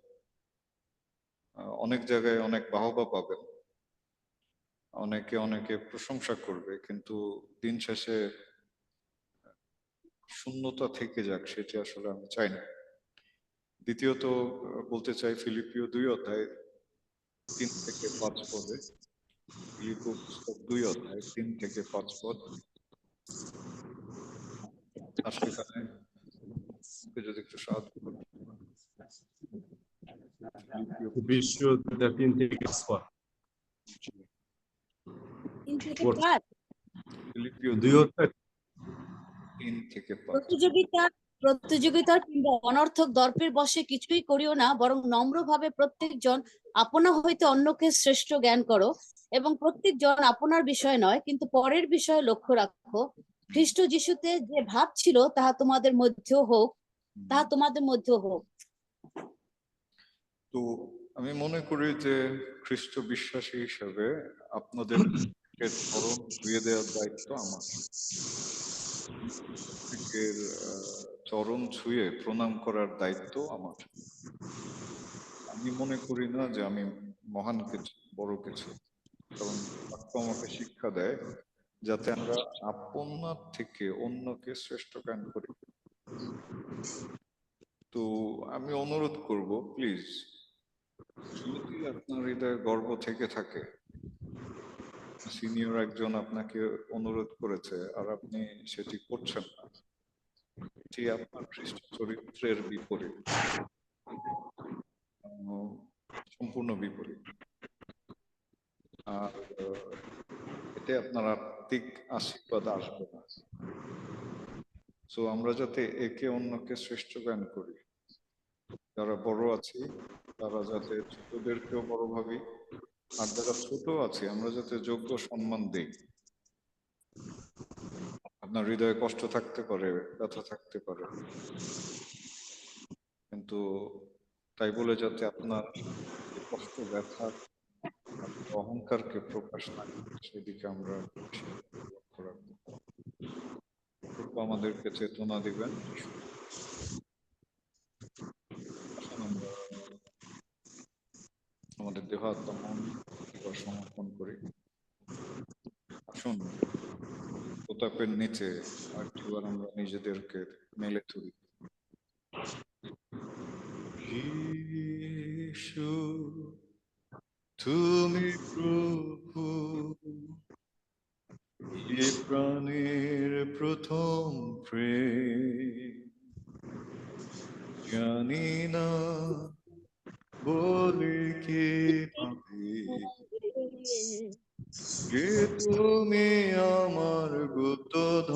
S5: অনেক জায়গায় অনেক বাহবা পাবেন, অনেকে অনেকে প্রশংসা করবে, কিন্তু দিন শেষে শূন্যতা থেকে যাক, সেটি আসলে আমি চাই না। দ্বিতীয়ত বলতে চাই ফিলিপিও 2:3-5 পদে, ফিলিপিও পুস্তক 2:3-5 পদ, আর সেখানে যদি একটু সাহায্য করেন।
S2: Ephesians 3:5
S1: তিন থেকে
S2: Word.
S1: পাঁচ।
S5: ফিলিপিও
S1: 2:3-5। প্রতিযোগিতা কিংবা অনর্থক দর্পের বশে কিছুই করিও না, বরং নম্রভাবে প্রত্যেকজন আপনা হইতে অন্যকে শ্রেষ্ঠ জ্ঞান করো, এবং প্রত্যেকজন আপনার বিষয় নয় কিন্তু পরের বিষয়ে লক্ষ্য রাখো। খ্রিস্ট যিশুতে যে ভাব ছিল তাহা তোমাদের মধ্যেও হোক।
S5: তো আমি মনে করি যে খ্রিস্ট বিশ্বাসী হিসেবে আপনাদের চরণ ধুয়ে দেওয়ার দায়িত্ব আমার, প্রত্যেকের চরণ ছুঁয়ে প্রণাম করার দায়িত্ব আমার। আমি মনে করি না যে আমি মহান কিছু, বড় কিছু, কারণ বাক্য আমাকে শিক্ষা দেয় যাতে আমরা আপনার থেকে অন্যকে শ্রেষ্ঠ জ্ঞান করি। তো আমি অনুরোধ করব প্লিজ, যদি আপনার হৃদয়ে গর্ব থেকে থাকে, সিনিয়র একজন আপনাকে অনুরোধ করেছে আর আপনি সেটি করছেন না, এটি আপনার খ্রিস্ট চরিত্রের বিপরীত, সম্পূর্ণ বিপরীত। আর এতে আপনার আত্মিক আশীর্বাদ আসবে না। সো আমরা যাতে একে অন্যকে শ্রেষ্ঠ জ্ঞান করি, যারা বড় আছি তারা যাতে ছোটদেরকেও বড় ভাবি, আর যারা ছোট আছে আমরা যাতে যোগ্য সম্মান দেই। আপনার হৃদয়ে কষ্ট থাকতে পারে, ব্যথা থাকতে পারে, কিন্তু তাই বলে যাতে আপনার কষ্ট ব্যথা অহংকারকে প্রকাশ না করে সেদিকে আমরা বেশি লক্ষ্য রাখবো। প্রভু আমাদেরকে চেতনা দিবেন। আসুন আমরা আমাদের দেহ আত্মা মন এবার সমর্পণ করি। আসুন প্রতাপের নিচে আরেকটিবার আমরা নিজেদেরকে মেলে ধরি। যিশু তুমি প্রভু, এ প্রাণের প্রথম প্রেম, জানি না বলে কে পাবে যে তুমি আমার গুপ্তধন,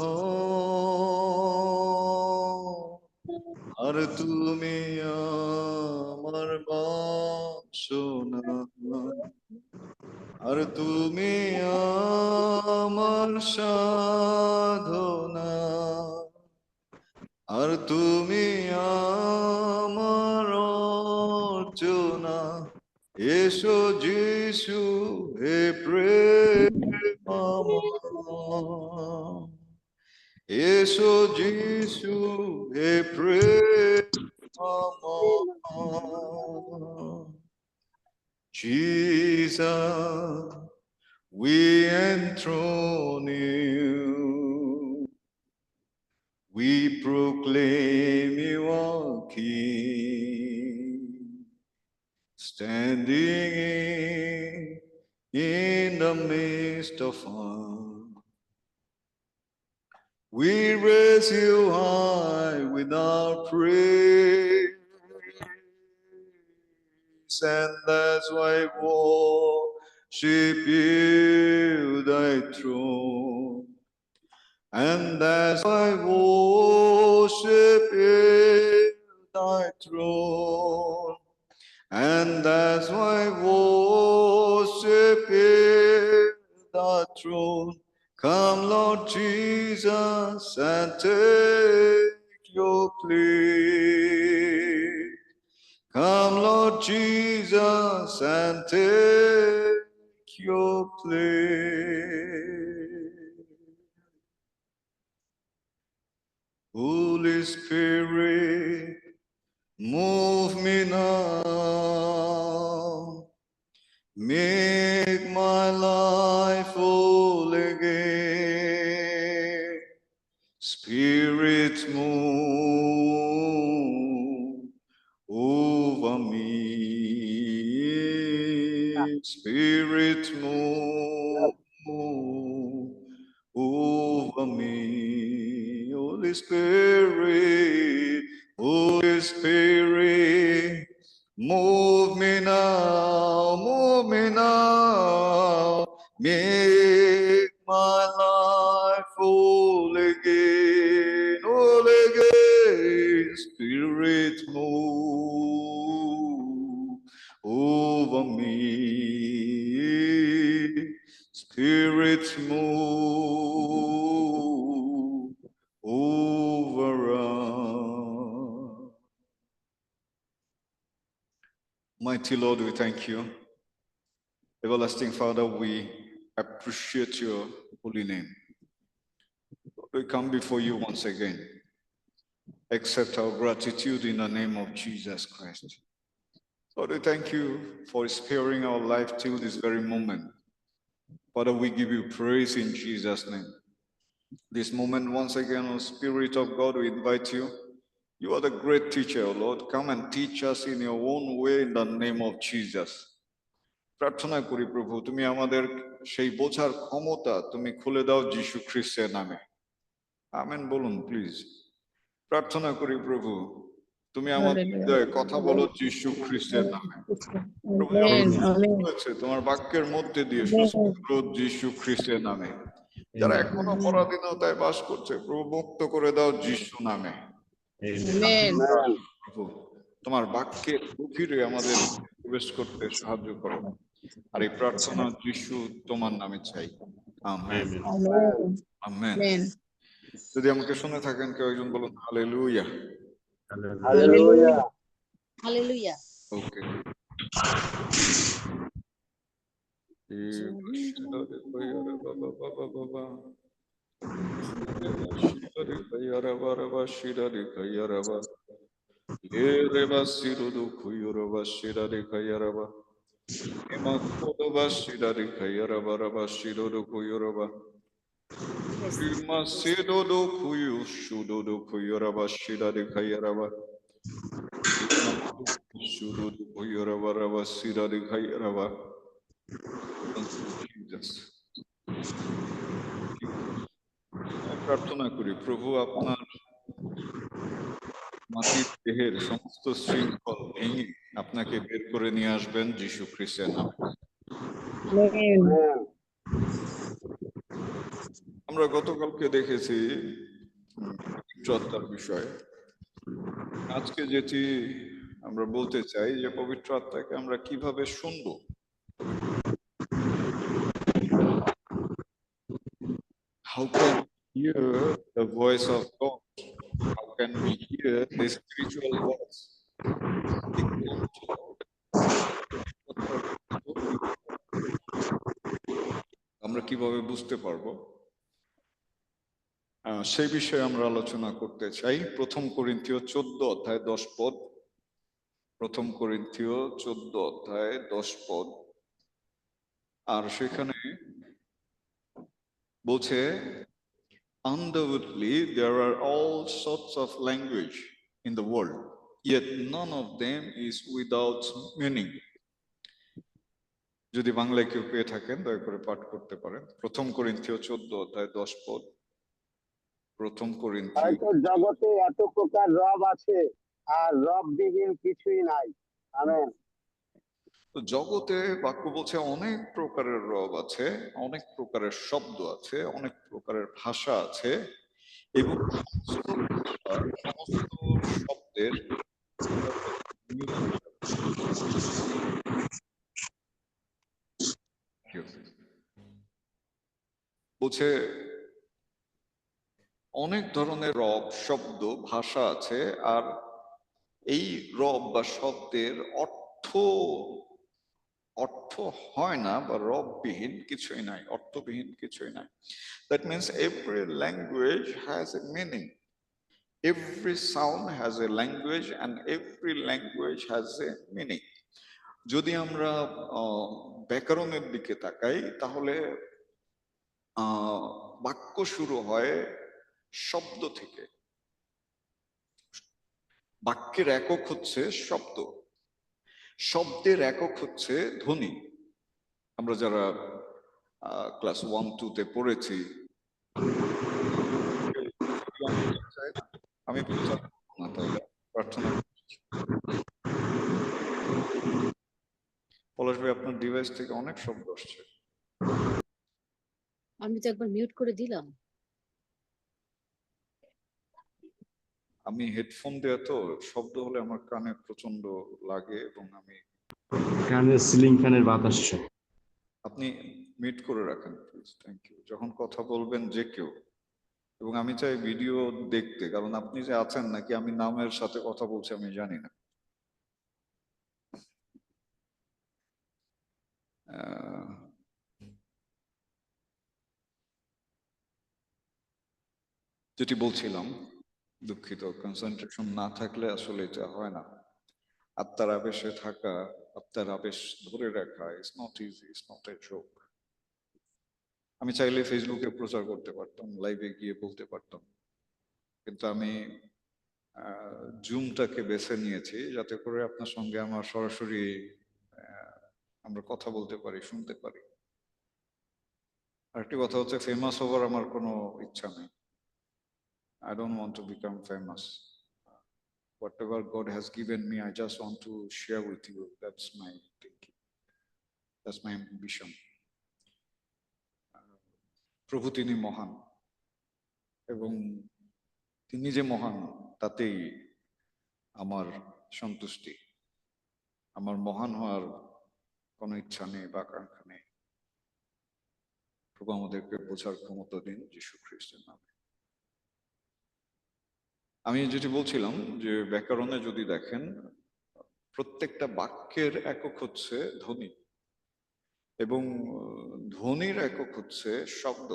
S5: আর তুমি আমার বাসনা, আর তুমি আমার সাধনা, আর তুমি আমার অর্চনা। এসো যিশু হে প্রেমময়, এসো যিশু হে প্রেমময়। Jesus, we enthrone you. We proclaim you our King, standing in the midst of us. We raise you high with our praise, and that's why worship you, thy throne. And that's why worship is thy throne. And that's why worship is thy throne. Come, Lord Jesus, and take your place. Come, Lord Jesus, and take your place. Holy Spirit, move me now. Make my life whole again. Spirit, move over me. Spirit, move over me. Holy Spirit, Holy Spirit, move me now, move me now. Make my life whole again, whole again. Spirit, move over me. Spirit, move over us. Mighty Lord, we thank you. Everlasting Father, we appreciate your holy name. We come before you once again. Accept our gratitude in the name of Jesus Christ. Lord, we thank you for sparing our life till this very moment. Father, we give you praise in Jesus' name. This moment, once again, O Spirit of God, we invite you. You are the great teacher, O Lord. Come and teach us in your own way in the name of Jesus. প্রার্থনা করি প্রভু, তুমি আমাদের সেই বোঝার ক্ষমতা তুমি খুলে দাও যিশু খ্রিস্টের নামে। আমেন বলুন প্লিজ। প্রার্থনা করি প্রভু, তুমি আমাদের হৃদয়ে কথা বলো যিশু খ্রিস্টের নামে। প্রভু, তোমার বাক্যের মধ্যে দিয়ে সুস্থ করো যিশু খ্রিস্টের নামে। যারা এখনো পরাধীনতায় বাস করছে প্রভু, মুক্ত করে দাও যিশু নামে। প্রভু, তোমার বাক্যের গভীরে আমাদের প্রবেশ করতে সাহায্য করো। আর এই প্রার্থনা যিশু তোমার নামে চাই, আমেন। আমেন। যদি আমাকে শুনে থাকেন কেউ একজন বলুন hallelujah.
S1: Hallelujah. Hallelujah.
S5: Okay. Shidare Kayara Baba Baba Baba. Shidare Kayara Baba Shidare Kayara Baba. Yereba Sirudu Kuyuraba Shidare Kayara Baba. Ema Kodaba Shidare Kayara Baba Shirudu Kuyuraba. Ima Sidodo Kuyu Shudodo Kuyuraba Shidare Kayara Baba. Shudodo Kuyuraba Baba Shidare Kayara Baba. Thank you, Jesus. প্রার্থনা করি প্রভু আপনার মাটির দেহের সমস্ত শৃঙ্খল ভেঙে আপনাকে বের করে নিয়ে আসবেন যীশু খ্রিস্টের নামে।
S4: আমেন।
S5: আমরা গতকালকে দেখেছি পবিত্র আত্মার বিষয়ে। আজকে যেটি আমরা বলতে চাই যে পবিত্র আত্মাকে আমরা কিভাবে শুনবো। How can we hear the voice of God? How can we hear the spiritual voice? আমরা কিভাবে বুঝতে পারবো সেই বিষয়ে আমরা আলোচনা করতে চাই। প্রথম করিন্থীয় 14 অধ্যায় 10 পদ। প্রথম করিন্থীয় 14 অধ্যায় 10 পদ। আর সেখানে বলছে undoubtedly there are all sorts of language in the world, yet none of them is without meaning. যদি বাংলায় কেউ পেয়ে থাকেন দয়া করে পাঠ করতে পারেন। প্রথম করিন্থীয় 14 অধ্যায় 10 পদ। প্রথম করিন্থীয়।
S6: হয়তো জগতে এত প্রকার রব আছে আর রববিহীন কিছুই নাই। আমেন।
S5: তো জগতে বাক্য বলছে অনেক প্রকারের রব আছে, অনেক প্রকারের শব্দ আছে, অনেক প্রকারের ভাষা আছে এবং সমস্ত শব্দের বলছে অনেক ধরনের রব শব্দ ভাষা আছে আর এই রব বা শব্দের অর্থ হয় না বা রববিহীন কিছুই নাই, অর্থবিহীন কিছুই নাই। That means every language has a meaning. Every sound has a language and every language has a meaning. যদি আমরা ব্যাকরণের দিকে তাকাই তাহলে বাক্য শুরু হয় শব্দ থেকে। বাক্যের একক হচ্ছে শব্দ, শব্দের একক হচ্ছে ধ্বনি। আমরা যারা ক্লাস 1-2 তে পড়েছি, আমি প্রার্থনা পলাশ ভাই আপনার ডিভাইস থেকে অনেক শব্দ আসছে।
S1: আমি তো একবার মিউট করে দিলাম।
S5: আমি হেডফোন দেওয়া তো শব্দ হলে আমার কানে প্রচন্ড লাগে এবং আমি
S2: কানের সিলিং ফ্যানের বাতাস আসছে।
S5: আপনি মিউট করে রাখেন প্লিজ, থ্যাংক ইউ। যখন কথা বলবেন যে কেউ, এবং আমি চাই ভিডিও দেখতে, কারণ আপনি যে আছেন নাকি আমি নামের সাথে কথা বলছি আমি জানি না। যেটি বলছিলাম, দুঃখিত, কনসেন্ট্রেশন না থাকলে আসলে এটা হয় না। আত্মার আবেশে থাকা, আত্মার আবেশ ধরে রাখা is not easy, is not a joke. আমি চাইলে ফেসবুকে প্রচার করতে পারতাম, লাইভে গিয়ে বলতে পারতাম, কিন্তু আমি জুমটাকে বেছে নিয়েছি যাতে করে আপনার সঙ্গে আমার সরাসরি আমরা কথা বলতে পারি, শুনতে পারি। আরেকটি কথা হচ্ছে, ফেমাস হওয়ার আমার কোনো ইচ্ছা নেই। I don't want to become famous. Whatever God has given me, I just want to share with you. That's my thinking. That's my ambition. প্রভু তিনি মহান এবং তিনি যে মহান তাতেই আমার সন্তুষ্টি। আমার মহান হওয়ার কোনো ইচ্ছা নেই বা আকাঙ্ক্ষা নেই। প্রভু আমাদেরকে বোঝার ক্ষমতা দিন যীশু খ্রিস্টের নামে। আমি যেটি বলছিলাম যে ব্যাকরণে যদি দেখেন প্রত্যেকটা বাক্যের একক হচ্ছে ধ্বনি। এবং ধ্বনির একক হচ্ছে শব্দ।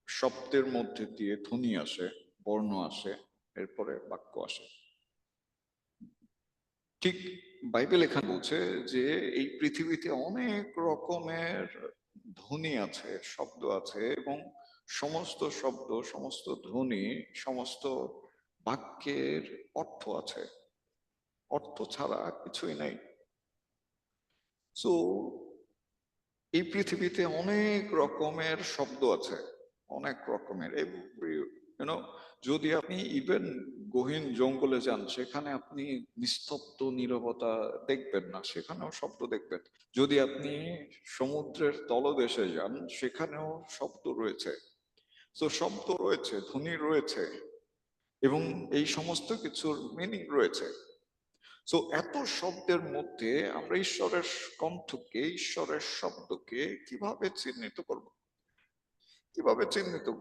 S5: শব্দের মধ্যে দিয়ে ধ্বনি আসে, বর্ণ আসে, এরপরে বাক্য আসে। ঠিক বাইবেল এখানে বলছে যে এই পৃথিবীতে অনেক রকমের ধ্বনি আছে, শব্দ আছে, এবং সমস্ত শব্দ, সমস্ত ধ্বনি, সমস্ত বাক্যের অর্থ আছে। অর্থ ছাড়া কিছুই নাই। সো এই পৃথিবীতে অনেক রকমের শব্দ আছে, অনেক রকমের। যদি আপনি ইভেন গহীন জঙ্গলে যান, সেখানে আপনি নিস্তব্ধ নীরবতা দেখবেন না, সেখানেও শব্দ দেখবেন। যদি আপনি সমুদ্রের তলদেশে যান, সেখানেও শব্দ রয়েছে। তো শব্দ রয়েছে, ধ্বনি রয়েছে, এবং এই সমস্ত কিছুর মিনিং রয়েছে। তো এত শব্দের মধ্যে আমরা ঈশ্বরের কণ্ঠকে, ঈশ্বরের শব্দকে কিভাবে চিহ্নিত করব?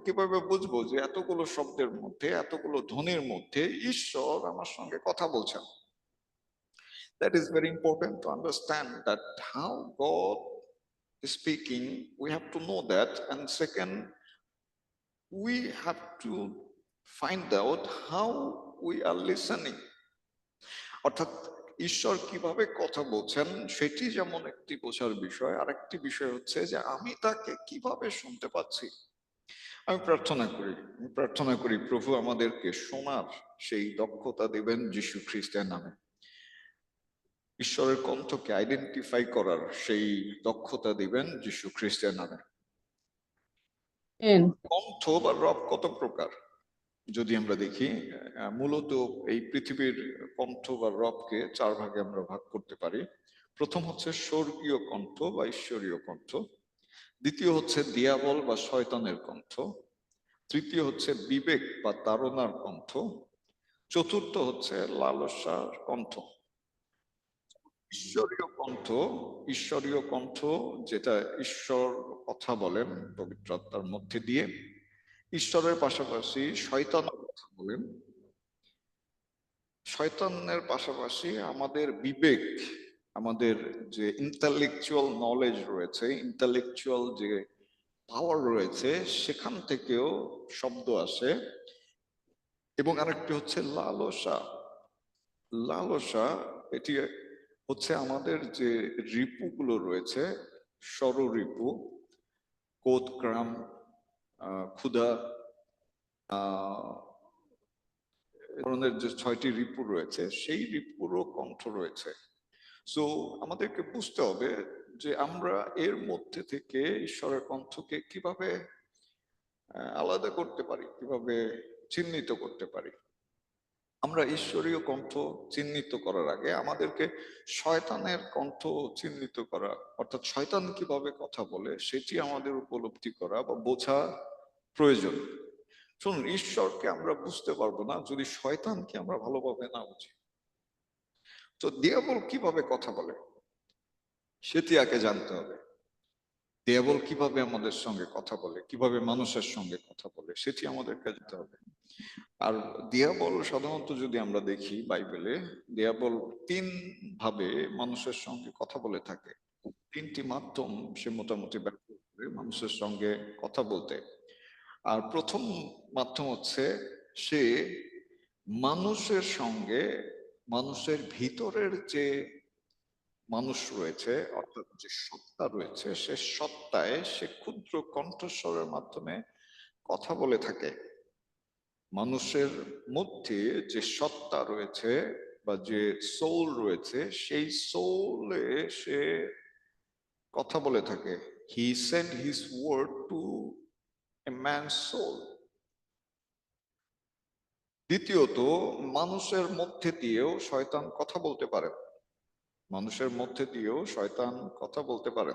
S5: কিভাবে বুঝবো যে এতগুলো শব্দের মধ্যে, এতগুলো ধ্বনির মধ্যে ঈশ্বর আমার সঙ্গে কথা বলছেন? That is very important to understand that how God is speaking. We have to know that, and second, we have to find out how we are listening. অর্থাৎ ঈশ্বর কিভাবে কথা বলছেন সেটি যেমন একটি বোঝার বিষয়, আরেকটি বিষয় হচ্ছে যে আমি তাকে কিভাবে শুনতে পাচ্ছি। আমি প্রার্থনা করি প্রভু আমাদেরকে শোনার সেই দক্ষতা দেবেন যীশু খ্রিস্টের নামে। ঈশ্বরের কণ্ঠকে আইডেন্টিফাই করার সেই দক্ষতা দিবেন যীশু খ্রিস্টের নামে। কণ্ঠ বা রব কত প্রকার যদি আমরা দেখি, মূলত এই পৃথিবীর কণ্ঠ বা রবকে 4 ভাগে আমরা ভাগ করতে পারি। প্রথম হচ্ছে স্বর্গীয় কণ্ঠ বা ঈশ্বরীয় কণ্ঠ, দ্বিতীয় হচ্ছে দিয়াবল বা শয়তানের কণ্ঠ, তৃতীয় হচ্ছে বিবেক বা তাড়নার কণ্ঠ, চতুর্থ হচ্ছে লালসার কণ্ঠ। ঈশ্বরীয় কণ্ঠ যেটা ঈশ্বর কথা বলেন পবিত্র আত্মার মধ্যে দিয়ে, ঈশ্বরের পাশাপাশি শয়তান কথা বলেন, শয়তানের পাশাপাশি আমাদের বিবেক, আমাদের যে ইন্টালেকচুয়াল নলেজ রয়েছে, ইন্টালেকচুয়াল যে পাওয়ার রয়েছে, সেখান থেকেও শব্দ আসে। এবং আরেকটি হচ্ছে লালসা। এটি হচ্ছে আমাদের যে রিপুগুলো রয়েছে, ষড়রিপু, ক্রোধ, কাম, ক্ষুধা, ধরনের যে 6টি রিপু রয়েছে, সেই রিপুরও কণ্ঠ রয়েছে। সো আমাদেরকে বুঝতে হবে যে আমরা এর মধ্যে থেকে ঈশ্বরের কণ্ঠকে কিভাবে আলাদা করতে পারি, কিভাবে চিহ্নিত করতে পারি। আমরা ঈশ্বরীয় কণ্ঠ চিহ্নিত করার আগে আমাদেরকে শয়তানের কণ্ঠ চিহ্নিত করা, অর্থাৎ শয়তান কিভাবে কথা বলে সেটি আমাদের উপলব্ধি করা বা বোঝা প্রয়োজন। শুনুন, ঈশ্বরকে আমরা বুঝতে পারবো না যদি শয়তানকে আমরা ভালোভাবে না বুঝি। তো দিয়াবল কিভাবে কথা বলে সেটি আগে জানতে হবে। দিয়াবল কিভাবে আমাদের সঙ্গে কথা বলে, কিভাবে মানুষের সঙ্গে কথা বলে, সেটি আমাদেরকে জানতে হবে। আর দিয়াবল সাধারণত যদি আমরা দেখি বাইবেলে, দিয়াবল 3 ভাবে মানুষের সঙ্গে কথা বলে থাকে। 3টি মাধ্যম সে মোটামুটি ব্যবহার করে মানুষের সঙ্গে কথা বলতে। আর প্রথম মাধ্যম হচ্ছে সে মানুষের সঙ্গে, মানুষের ভিতরের যে মানুষ রয়েছে, অর্থাৎ যে সত্তা রয়েছে, সে সত্তায় সে ক্ষুদ্র কণ্ঠস্বরের মাধ্যমে কথা বলে থাকে। মানুষের মধ্যে যে সত্তা রয়েছে বা যে সোল রয়েছে, সেই সোলে সে কথা বলে থাকে। He sent his word to a man's soul. দ্বিতীয়ত, মানুষের মধ্যে দিয়েও শয়তান কথা বলতে পারে। মানুষের মধ্যে দিয়েও শয়তান কথা বলতে পারে।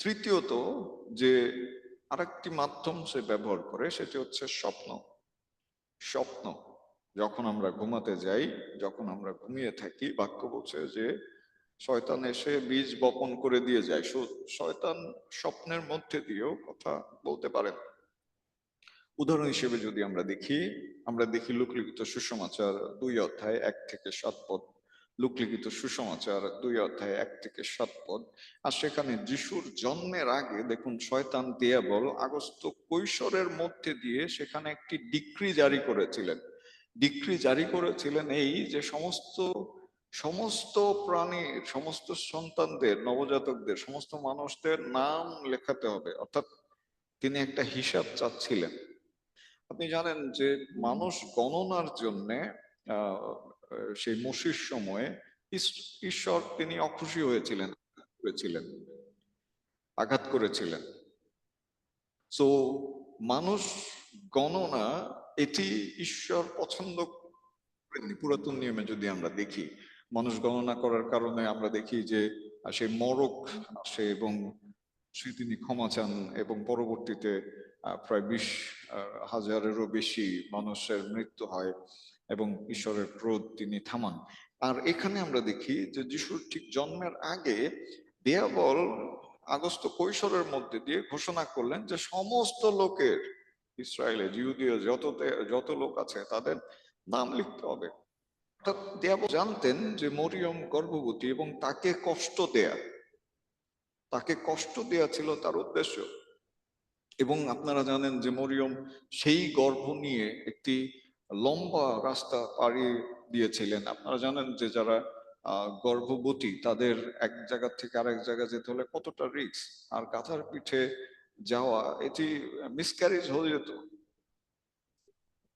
S5: তৃতীয়ত, যে আরেকটি মাধ্যম সে ব্যবহার করে সেটি হচ্ছে স্বপ্ন। যখন আমরা ঘুমাতে যাই, যখন আমরা ঘুমিয়ে থাকি, বাক্য বলছে যে শয়তান এসে বীজ বপন করে দিয়ে যায়। শয়তান স্বপ্নের মধ্যে দিয়েও কথা বলতে পারেন। উদাহরণ হিসেবে যদি আমরা দেখি লুকলিখিত সুসমাচার 2 অধ্যায় 1 থেকে 7 পদ। লোকলিখিত সুসমাচার 2 অধ্যায় 1 থেকে 7 পদ। আর সেখানে যিশুর জন্মের আগে দেখুন শয়তান দিয়াবল আগস্ত কৈশোরের মধ্যে দিয়ে সেখানে একটি ডিক্রি জারি করেছিলেন। ডিক্রি জারি করেছিলেন এই যে সমস্ত প্রাণীর, সমস্ত সন্তানদের, নবজাতকদের, সমস্ত মানুষদের নাম লেখাতে হবে। অর্থাৎ তিনি একটা হিসাব চাচ্ছিলেন। আপনি জানেন যে মানুষ গণনার জন্য সেই মসির সময়ে ঈশ্বর তিনি অখুশি হয়েছিলেন, আঘাত করেছিলেন। তো মানুষ গণনা এটি ঈশ্বর পছন্দ করেননি। পুরাতন নিয়মে যদি আমরা দেখি, মানুষ গণনা করার কারণে আমরা দেখি যে সেই মরক আসে এবং তিনি ক্ষমা চান এবং পরবর্তীতে প্রায় 20,000-এরও বেশি মানুষের মৃত্যু হয় এবং ঈশ্বরের ক্রোধ তিনি থামান। আর এখানে আমরা দেখি যে যিশুর ঠিক জন্মের আগে দিয়াবল আগস্ত কৈশোরের মধ্যে দিয়ে ঘোষণা করলেন যে সমস্ত লোকের, ইসরায়েলে জিহুদীয় যত লোক আছে তাদের নাম লিখতে হবে। অর্থাৎ দিয়াবল জানতেন যে মরিয়ম গর্ভবতী এবং তাকে কষ্ট দেয়া ছিল তার উদ্দেশ্য। এবং আপনারা জানেন যে মরিয়ম সেই গর্ভ নিয়ে একটি লম্বা রাস্তা পাড়ি দিয়েছিলেন। আপনারা জানেন যে যারা গর্ভবতী তাদের এক জায়গা থেকে আরেক জায়গায় যেতে হলে কতটা রিস্ক। আর গাধার পিঠে যাওয়া এটি মিসক্যারেজ হয়ে যেত,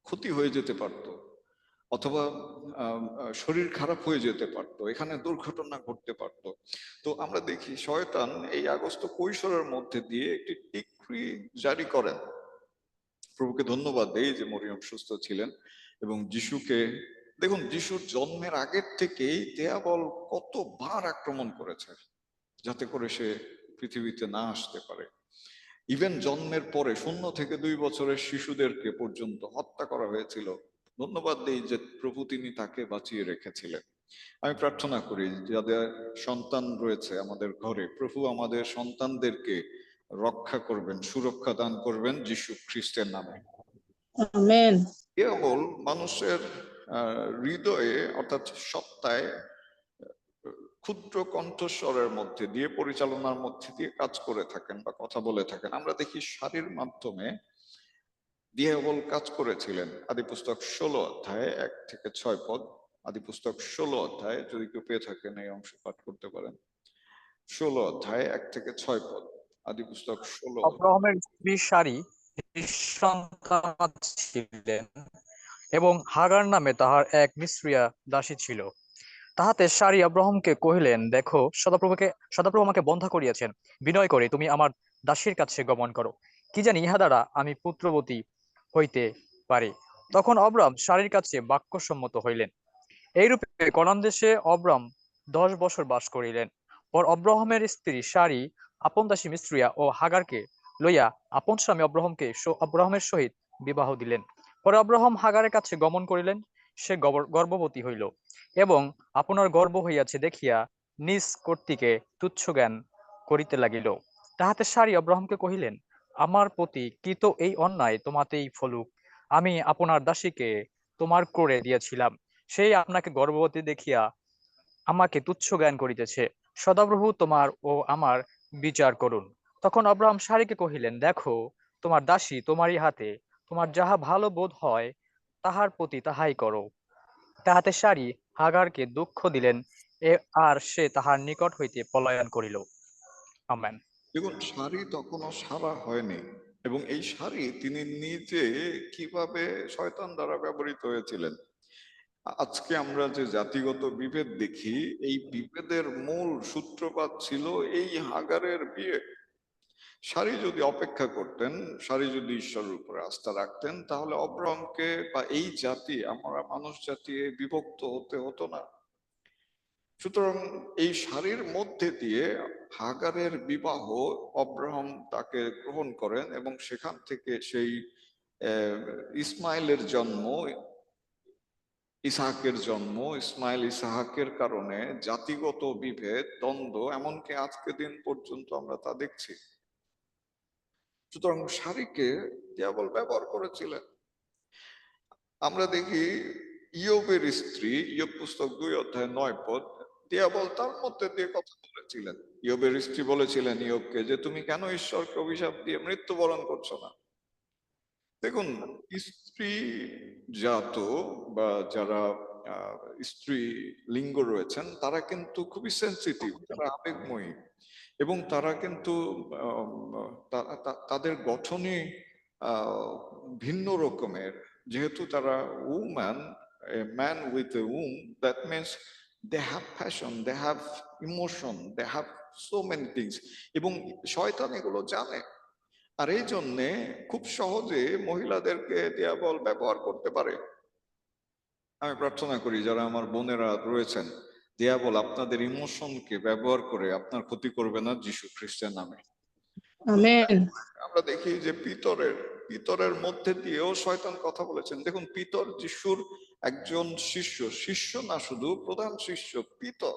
S5: ক্ষতি হয়ে যেতে পারতো, অথবা শরীর খারাপ হয়ে যেতে পারতো, এখানে দুর্ঘটনা ঘটতে পারতো। তো আমরা দেখি শয়তান এই আগস্ত কৈশোরের মধ্যে দিয়ে একটি ডিক্রি জারি করেন। প্রভুকে ধন্যবাদ দেই যে মরিয়ম সুস্থ ছিলেন এবং যিশুকে দেখুন, যিশুর জন্মের আগের থেকেই দিয়াবল কতবার আক্রমণ করেছে যাতে করে সে পৃথিবীতে না আসতে পারে। ইভেন জন্মের পরে 0 থেকে 2 বছরের শিশুদেরকে পর্যন্ত হত্যা করা হয়েছিল। ধন্যবাদ দেই যে প্রভু তিনি তাকে বাঁচিয়ে রেখেছিলেন। আমি প্রার্থনা করি যাদের সন্তান রয়েছে আমাদের ঘরে, প্রভু আমাদের সন্তানদেরকে রক্ষা করবেন, সুরক্ষা দান করবেন যিশু খ্রিস্টের নামে।
S4: আমেন।
S5: কেবল মানুষের হৃদয়ে অর্থাৎ সত্তায় ক্ষুদ্র কণ্ঠস্বরের মধ্যে দিয়ে, পরিচালনার মধ্যে দিয়ে কাজ করে থাকেন বা কথা বলে থাকেন। আমরা দেখি শারীর মাধ্যমে দিয়াবল কাজ করেছিলেন। আদিপুস্তক 16 অধ্যায় 1 থেকে 6 পদ। আদিপুস্তক 16 অধ্যায়, যদি কেউ পেয়ে থাকেন এই অংশ পাঠ করতে পারেন। 16 অধ্যায় 1 থেকে 6 পদ। আদিপুস্তক 16।
S7: আব্রাহামের স্ত্রী সারি নিঃসন্তান ছিলেন এবং হাগার নামে তাহার এক মিশ্রিয়া দাসী ছিল। তাহাতে সারি আব্রাহামকে কহিলেন, দেখো, সদাপ্রভু আমাকে বন্ধা করিয়াছেন, বিনয় করে তুমি আমার দাসীর কাছে গমন করো, কি জানি ইহা দ্বারা আমি পুত্রবতী হইতে পারি। তখন অব্রাম সারির কাছে বাক্যসম্মত হইলেন। এইরূপে কনান দেশে অব্রাম 10 বছর বাস করিলেন। পর অব্রাহামের স্ত্রী সারি আপন দাসী মিশ্রিয়া ও হাগারকে লইয়া আপন স্বামী অব্রাহামের সহিত বিবাহ দিলেন। পরে অব্রাহাম হাগারের কাছে গমন করিলেন, সে গর্ভবতী হইল এবং আপনার গর্ভ হইয়াছে দেখিয়া নিজ কর্তৃকে তুচ্ছ জ্ঞান করিতে লাগিল। তাহাতে সারি অব্রাহামকে কহিলেন, আমার প্রতি কৃত এই অন্যায় তোমাতেই ফলুক। আমি আপনার দাসীকে তোমার করে দিয়েছিলাম, সেই আপনাকে গর্ভবতী দেখিয়া আমাকে তুচ্ছ জ্ঞান করিতেছে। সদাপ্রভু তোমার ও আমার বিচার করুন। তখন আব্রাহাম সারিকে কহিলেন, দেখো, তোমার দাসী তোমারই হাতে, তোমার যাহা ভালো বোধ হয় তাহার প্রতি তাহাই করো। তাহাতে সারি হাগারকে দুঃখ দিলেন আর সে তাহার নিকট হইতে পলায়ন করিল। আমেন।
S5: দেখুন, সারি তখনও সারা হয়নি এবং এই সারি তিনি নিজে কিভাবে শয়তান দ্বারা ব্যবহৃত হয়েছিলেন। আজকে আমরা যে জাতিগত বিভেদ দেখি, এই বিভেদের মূল সূত্রপাত ছিল এই হাগারের বিয়ে। সারি যদি অপেক্ষা করতেন, সারি যদি ঈশ্বরের উপরে আস্থা রাখতেন, তাহলে অব্রাহামকে বা এই জাতি, আমরা মানুষ জাতি বিভক্ত হতে হতো না। সুতরাং এই সারির মধ্যে দিয়ে হাগারের বিবাহ, অব্রাহাম তাকে গ্রহণ করেন এবং সেখান থেকে সেই ইসমাইলের জন্ম, ইসাহাকের জন্ম। ইসমাইল ইসাহাকের কারণে জাতিগত বিভেদ, দ্বন্দ্ব, এমনকি আজকে দিন পর্যন্ত আমরা তা দেখছি। সুতরাং সারিকে দিয়াবল ব্যবহার করেছিলেন। আমরা দেখি ইয়োবের স্ত্রী, ইয়োব পুস্তক 2:9 দিয়াবল তার মধ্যে দিয়ে কথা বলেছিলেন। ইয়োবের স্ত্রী বলেছিলেন ইয়োবকে যে তুমি কেন ঈশ্বরকে অভিশাপ দিয়ে মৃত্যুবরণ করছো না। দেখুন, স্ত্রী জাত বা যারা স্ত্রী লিঙ্গ রয়েছেন তারা কিন্তু খুবই সেন্সিটিভ, তারা আবেগময়ী, এবং তারা কিন্তু তাদের গঠনই ভিন্ন রকমের। যেহেতু তারা woman, man with a um, that means they have passion, they have emotion, they have so many things, এবং শয়তান এগুলো জানে। আর এই জন্যে খুব সহজে মহিলাদেরকে দিয়াবল ব্যবহার করতে পারে। আমি প্রার্থনা করি যারা আমার বোনেরা রয়েছেন, দিয়াবল আপনাদের ইমোশনকে ব্যবহার করে আপনার ক্ষতি করবে না যীশু খ্রিস্টের নামে।
S4: আমেন।
S5: আমরা দেখি যে পিতরের মধ্যে দিয়েও শয়তান কথা বলেছেন। দেখুন, পিতর যিশুর একজন শিষ্য, শিষ্য না শুধু প্রধান শিষ্য পিতর।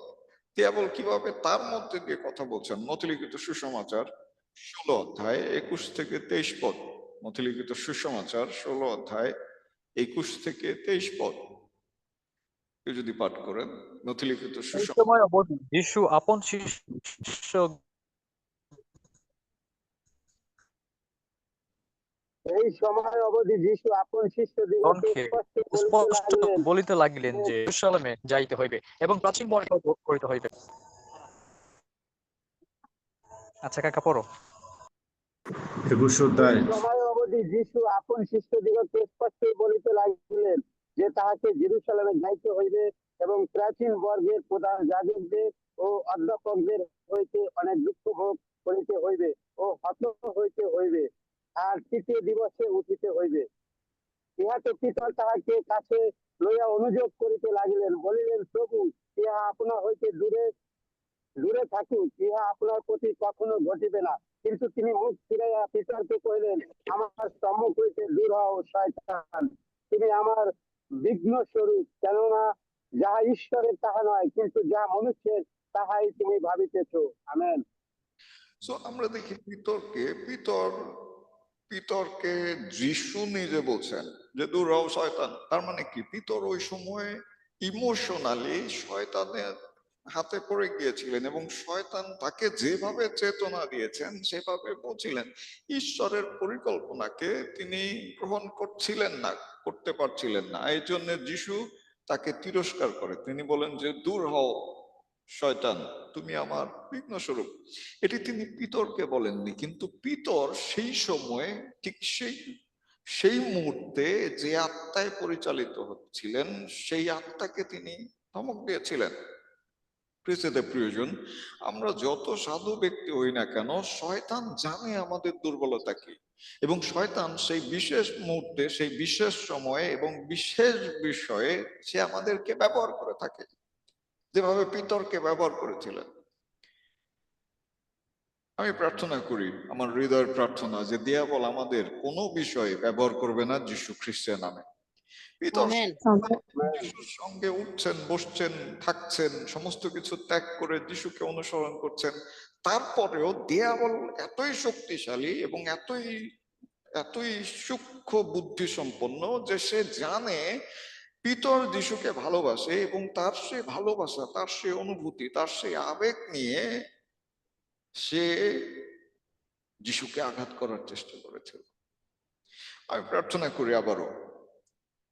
S5: দিয়াবল কিভাবে তার মধ্যে দিয়ে কথা বলছেন। মথিলিখিত সুসমাচার 16:21-23 মথিলিখিত সুসমাচার 16:21-23 কেউ যদি পাঠ করেন। মথিলিখিত
S7: এই
S5: সুসমাচার।
S7: সময় অবধি যিশু আপন শিষ্য
S6: এই সময় অবধি যিশু আপন শিষ্যদিগকে
S7: গণকে
S6: স্পষ্ট বলিতে লাগলেন
S7: বলিতে লাগলেন যে জেরুজালেমে যাইতে হইবে এবং প্রাচীন বর্ণনা করিতে হইবে। আচ্ছা কাকা পড়ো।
S2: 21
S6: এই
S2: অধ্যায়
S6: সময় অবধি যিশু আপন শিষ্যদিগকে স্পষ্ট বলিতে লাগিলেন যে তাহাকে জেরুজালেমে যাইতে হইবে এবং প্রাচীন বর্গের প্রধান যাজকদের ও অধ্যাপকদের হইতে অনেক দুঃখ ভোগ করিতে হইবে ও হত হইতে হইবে, আর তৃতীয় দিবসে উঠিতে হইবে। ইহাতে পিতর তাহাকে কাছে লইয়া অনুযোগ করিতে লাগিলেন, বলিলেন, প্রভু, ইহা আপনা হইতে দূরে থাকুক, ইহা আপনার প্রতি কখনো ঘটিবে না। কিন্তু তিনি মুখ ফিরাইয়া পিতরকে কহিলেন, আমার সম্মুখ হইতে দূর হও শয়তান, তুমি আমার বিঘ্ন স্বরূপ, কেননা যাহা ঈশ্বরের তাহা নয়, কিন্তু যাহা মনুষ্যের তাহাই তুমি ভাবিতেছ। আমেন।
S5: সো আমরা দেখি পিতরকে যিশু নিজে বলছেন যে দূর হও শয়তান। তার মানে কি, পিতর ওই সময় ইমোশনালি শয়তানের হাতে পড়ে গিয়েছিলেন এবং শয়তান তাকে যেভাবে চেতনা দিয়েছেন সেভাবে বলছিলেন। ঈশ্বরের পরিকল্পনাকে তিনি গ্রহণ করতে পারছিলেন না। এই জন্য যিশু তাকে তিরস্কার করে। তিনি বলেন যে দূর হও শয়তান, তুমি আমার বিঘ্ন স্বরূপ। এটি তিনি পিতরকে বলেননি, কিন্তু পিতর সেই সময়ে ঠিক সেই মুহূর্তে যে আত্মায় পরিচালিত হচ্ছিলেন সেই আত্মাকে তিনি ধমক দিয়েছিলেন। প্রিয়জন, আমরা যত সাধু ব্যক্তি হই না কেন, শয়তান জানে আমাদের দুর্বলতা কি, এবং শয়তান সেই বিশেষ মুহূর্তে, সেই বিশেষ সময়ে এবং বিশেষ বিষয়ে সে আমাদেরকে ব্যবহার করে থাকে, যেভাবে পিতরকে ব্যবহার করেছিলেন। আমি প্রার্থনা করি, আমার হৃদয়ের প্রার্থনা, যে দিয়াবল আমাদের কোনো বিষয়ে ব্যবহার করবে না যীশু খ্রিস্টের নামে। পিতর
S1: আমেন।
S5: যিশুর সঙ্গে উঠছেন, বসছেন, থাকছেন, সমস্ত কিছু ত্যাগ করে যিশুকে অনুসরণ করছেন। তারপরেও দিয়াবল এতই শক্তিশালী এবং এতই সূক্ষ্ম বুদ্ধি সম্পন্ন যে সে জানে পিতর যিশুকে ভালোবাসে এবং তার সে ভালোবাসা, তার সে অনুভূতি, তার সে আবেগ নিয়ে সে যিশুকে আঘাত করার চেষ্টা করেছিল। আমি প্রার্থনা করি আবারও,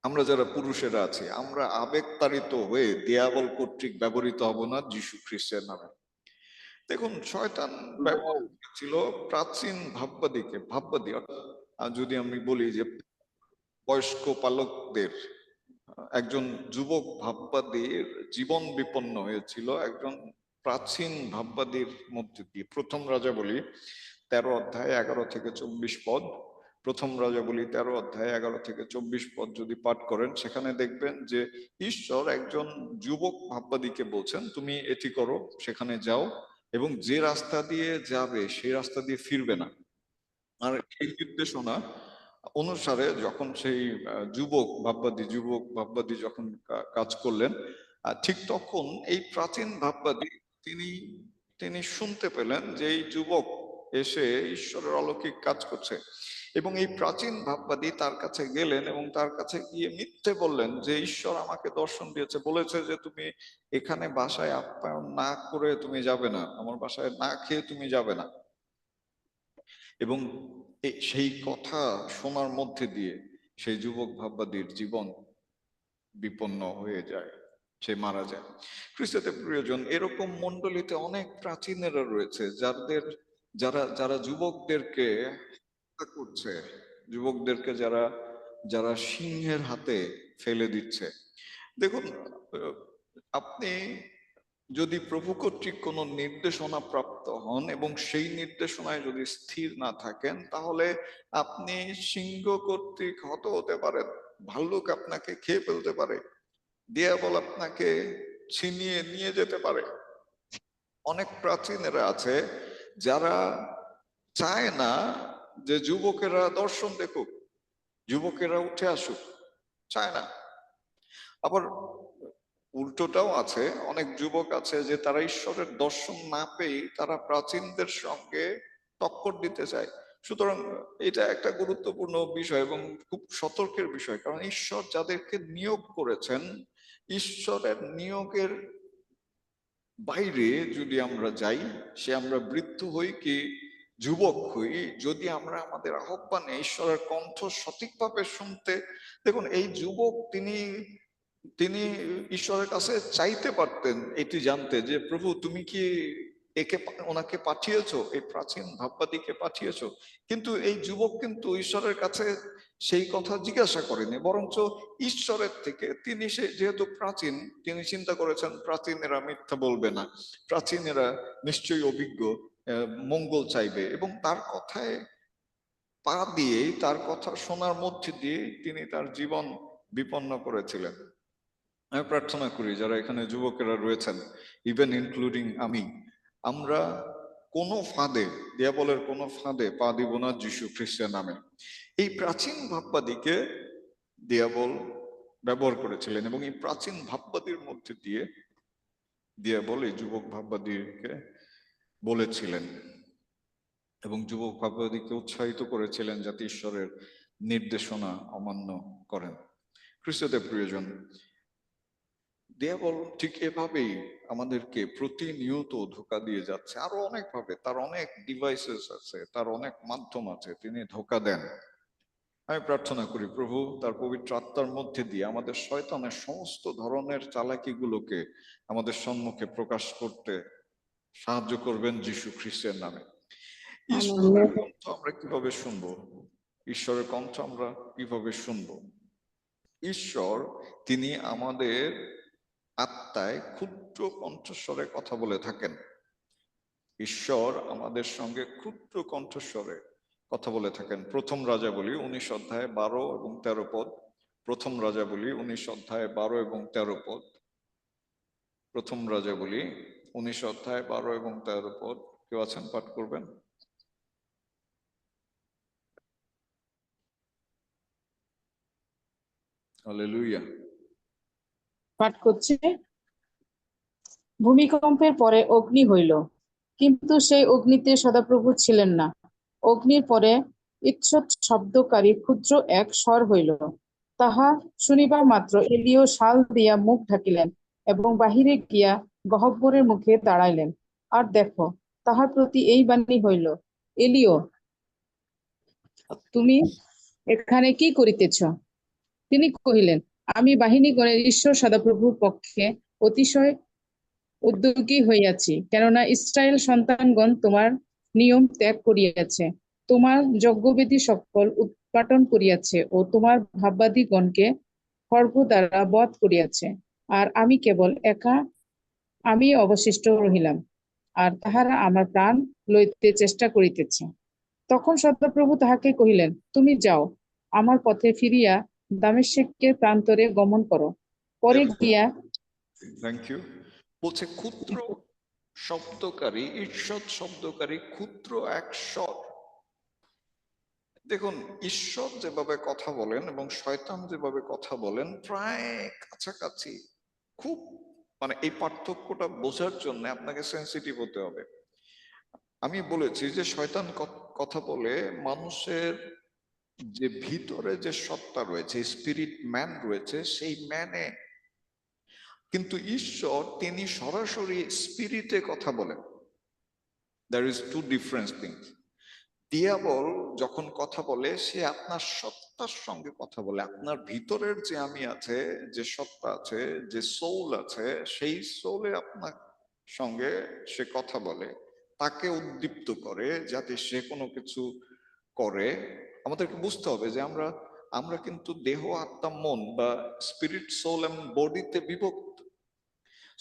S5: আমরা যারা পুরুষেরা আছি, আমরা আবেগতাড়িত হয়ে দিয়াবল কর্তৃক ব্যবহৃত হব না যীশু খ্রিস্টের নামে। দেখুন, শয়তান ব্যবহার করেছিল প্রাচীন ভাববাদী, যদি আমি বলি যে বয়স্ক পালকদের, একজন যুবক ভাববাদীর জীবন বিপন্ন হয়েছিল একজন প্রাচীন ভাববাদীর মধ্যে দিয়ে। প্রথম রাজাবলী 13:11-24 প্রথম রাজাবলী 13:11-24 যদি পাঠ করেন, সেখানে দেখবেন যে ঈশ্বর একজন যুবক ভাববাদীকে বলছেন, তুমি এটি করো, সেখানে যাও, এবং যে রাস্তা দিয়ে যাবে সেই রাস্তা দিয়ে ফিরবে না। আর এই নির্দেশনা অনুসারে যখন সেই যুবক ভাববাদী যখন কাজ করলেন, ঠিক তখন এই প্রাচীন ভাববাদী তিনি শুনতে পেলেন যে এই যুবক এসে ঈশ্বরের অলৌকিক কাজ করছে, এবং এই প্রাচীন ভাববাদী তার কাছে গেলেন এবং তার কাছে গিয়ে মিথ্যে বললেন যে ঈশ্বর আমাকে দর্শন দিয়েছে, বলেছে যে তুমি এখানে বাসায় আপ্যায়ন না করে তুমি যাবে না, আমার বাসায় না খেয়ে তুমি যাবে না। এবং সেই কথা শোনার মধ্যে দিয়ে সেই যুবক ভাববাদীর জীবন বিপন্ন হয়ে যায়, সে মারা যায়। খ্রিস্টতে প্রিয়জন, এরকম মণ্ডলীতে অনেক প্রাচীনেরা রয়েছে যারা যারা যুবকদেরকে হত্যা করছে, যুবকদেরকে যারা যারা সিংহের হাতে ফেলে দিচ্ছে। দেখুন, আপনি যদি প্রভু কর্তৃক কোনো নির্দেশনা প্রাপ্ত হন এবং সেই নির্দেশনায় যদি স্থির না থাকেন, তাহলে আপনি সিংহ কর্তৃক হত হতে পারেন, ভাল্লুক আপনাকে খেয়ে ফেলতে পারে, দিয়াবল আপনাকে ছিনিয়ে নিয়ে যেতে পারে। অনেক প্রাচীনেরা আছে যারা চায় না যে যুবকেরা দর্শন দেখুক, যুবকেরা উঠে আসুক, চায় না। আবার উল্টোটাও আছে, অনেক যুবক আছে যে তারা ঈশ্বরের দর্শন না পেয়ে তারা প্রাচীনদের সঙ্গে টক্কর দিতে চায়। সুতরাং এটা একটা গুরুত্বপূর্ণ বিষয় এবং খুব সতর্কের বিষয়, কারণ ঈশ্বর যাদেরকে নিয়োগ করেছেন, ঈশ্বরের নিয়োগের বাইরে যদি আমরা যাই, সে আমরা বৃদ্ধ হই কি যুবক হই, যদি আমরা আমাদের আহ্বানে ঈশ্বরের কণ্ঠ সঠিকভাবে শুনতে, দেখুন এই যুবক তিনি তিনি ঈশ্বরের কাছে চাইতে পারতেন এটি জানতে যে প্রভু তুমি কি ওনাকে পাঠিয়েছো, এই প্রাচীন ভাববাদীকে পাঠিয়েছো। কিন্তু এই যুবক কিন্তু ঈশ্বরের কাছে সেই কথা জিজ্ঞাসা করেনি, বরঞ্চ ঈশ্বরের থেকে তিনি যেহেতু প্রাচীন, তিনি চিন্তা করেছেন প্রাচীনেরা মিথ্যা বলবে না, প্রাচীনেরা নিশ্চয়ই অভিজ্ঞ, মঙ্গল চাইবে, এবং তার কথায় পা দিয়ে, তার কথা শোনার মধ্যে দিয়ে তিনি তার জীবন বিপন্ন করেছিলেন। আমি প্রার্থনা করি যারা এখানে যুবকেরা রয়েছেন, ইভেন ইনক্লুডিং আমি, আমরা কোনো ফাঁদে, দিয়াবলের কোনো ফাঁদে পা দিব না যীশু খ্রিস্টের নামে। এই প্রাচীন ভাববাদীকে দিয়াবল ব্যবহার করেছিলেন এবং এই প্রাচীন ভাববাদীর মধ্যে দিয়ে দিয়াবল এই যুবক ভাববাদীকে বলেছিলেন এবং যুবক ভাববাদীকে উৎসাহিত করেছিলেন যাতে ঈশ্বরের নির্দেশনা অমান্য করেন। খ্রিস্টতে প্রিয়জন, দিয়াবল ঠিক এভাবেই আমাদেরকে প্রতিনিয়ত ধোঁকা দিয়ে যাচ্ছে, আরো অনেক ভাবে, তার অনেক ডিভাইসেস আছে, তার অনেক মাধ্যম আছে, তিনি ধোঁকা দেন। আমি প্রার্থনা করি প্রভু তার পবিত্র আত্মার মধ্যে দিয়ে আমাদের শয়তানের সমস্ত ধরনের চালাকিগুলোকে আমাদের সম্মুখে প্রকাশ করতে সাহায্য করবেন যীশু খ্রিস্টের নামে। ঈশ্বরের কণ্ঠ আমরা কিভাবে শুনবো? ঈশ্বরের কণ্ঠ আমরা কিভাবে শুনবো? ঈশ্বর তিনি আমাদের আত্মায় ক্ষুদ্র কণ্ঠস্বরে কথা বলে থাকেন। ঈশ্বর আমাদের সঙ্গে ক্ষুদ্র কণ্ঠস্বরে কথা বলে থাকেন। প্রথম রাজাবলী 19 অধ্যায় 12 এবং 13 পদ। প্রথম রাজাবলী 19 অধ্যায় 12 এবং 13 পদ। প্রথম রাজাবলী 19 অধ্যায় 12 এবং 13 পদ। কেউ আছেন পাঠ করবেন? হালেলুয়া।
S4: পাঠ করছে। ভূমিকম্পের পরে অগ্নি হইল, কিন্তু সেই অগ্নিতে সদাপ্রভু ছিলেন না। অগ্নির পরে ঈষৎ শব্দকারী ক্ষুদ্র এক স্বর হইল। তাহা শুনিবা মাত্র এলিও শাল দিয়া মুখ ঢাকিলেন এবং বাহিরে গিয়া গহ্বরের মুখে দাঁড়াইলেন। আর দেখো, তাহার প্রতি এই বাণী হইল, এলিও, তুমি এখানে কি করিতেছ? তিনি কহিলেন, আমি বাহিনীগণের ঈশ্বর সদাপ্রভুর পক্ষে অতিশয় উদ্যোগী হইয়াছি, কেননা ইস্রায়েল সন্তানগণ তোমার নিয়ম ত্যাগ করিয়াছে, তোমার যজ্ঞবেদী সকল উৎপাটন করিয়াছে ও তোমার ভাববাদীগণকে খড়গ দ্বারা বধ করিয়াছে। আর আমি কেবল একা, আমি অবশিষ্ট রহিলাম, আর তাহারা আমার প্রাণ লইতে চেষ্টা করিতেছে। তখন সদাপ্রভু তাহাকে কহিলেন, তুমি যাও, আমার পথে ফিরিয়া দামেস্কের প্রান্তরে গমন করো। পরে গিয়া
S5: থ্যাংক ইউ। বলছে ক্ষুদ্র শব্দকারী, ঈষৎ শব্দকারী ক্ষুদ্র এক স্বর। দেখুন, ঈশ্বর যেভাবে কথা বলেন এবং শয়তান যেভাবে কথা বলেন প্রায় কাছাকাছি। খুব এই পার্থক্যটা বোঝার জন্য আপনাকে সেন্সিটিভ হতে হবে। আমি বলেছি যে শয়তান কথা বলে মানুষের যে ভিতরে যে সত্তা রয়েছে, স্পিরিট ম্যান রয়েছে, সেই ম্যানে কিন্তু ঈশ্বর তিনি সরাসরি স্পিরিটে কথা বলেন। There is two different things. Diavolo যখন কথা বলে সে আপনার সত্তার সঙ্গে কথা বলে, আপনার ভিতরের যে আমি আছে, যে সত্তা আছে, যে সোল আছে, সেই সোলে আপনার সঙ্গে সে কথা বলে, তাকে উদ্দীপ্ত করে যাতে সে কোনো কিছু করে। আমাদেরকে বুঝতে হবে যে আমরা কিন্তু দেহ, আত্মা, মন বা স্পিরিট, সোল এবং বডিতে বিভক্ত।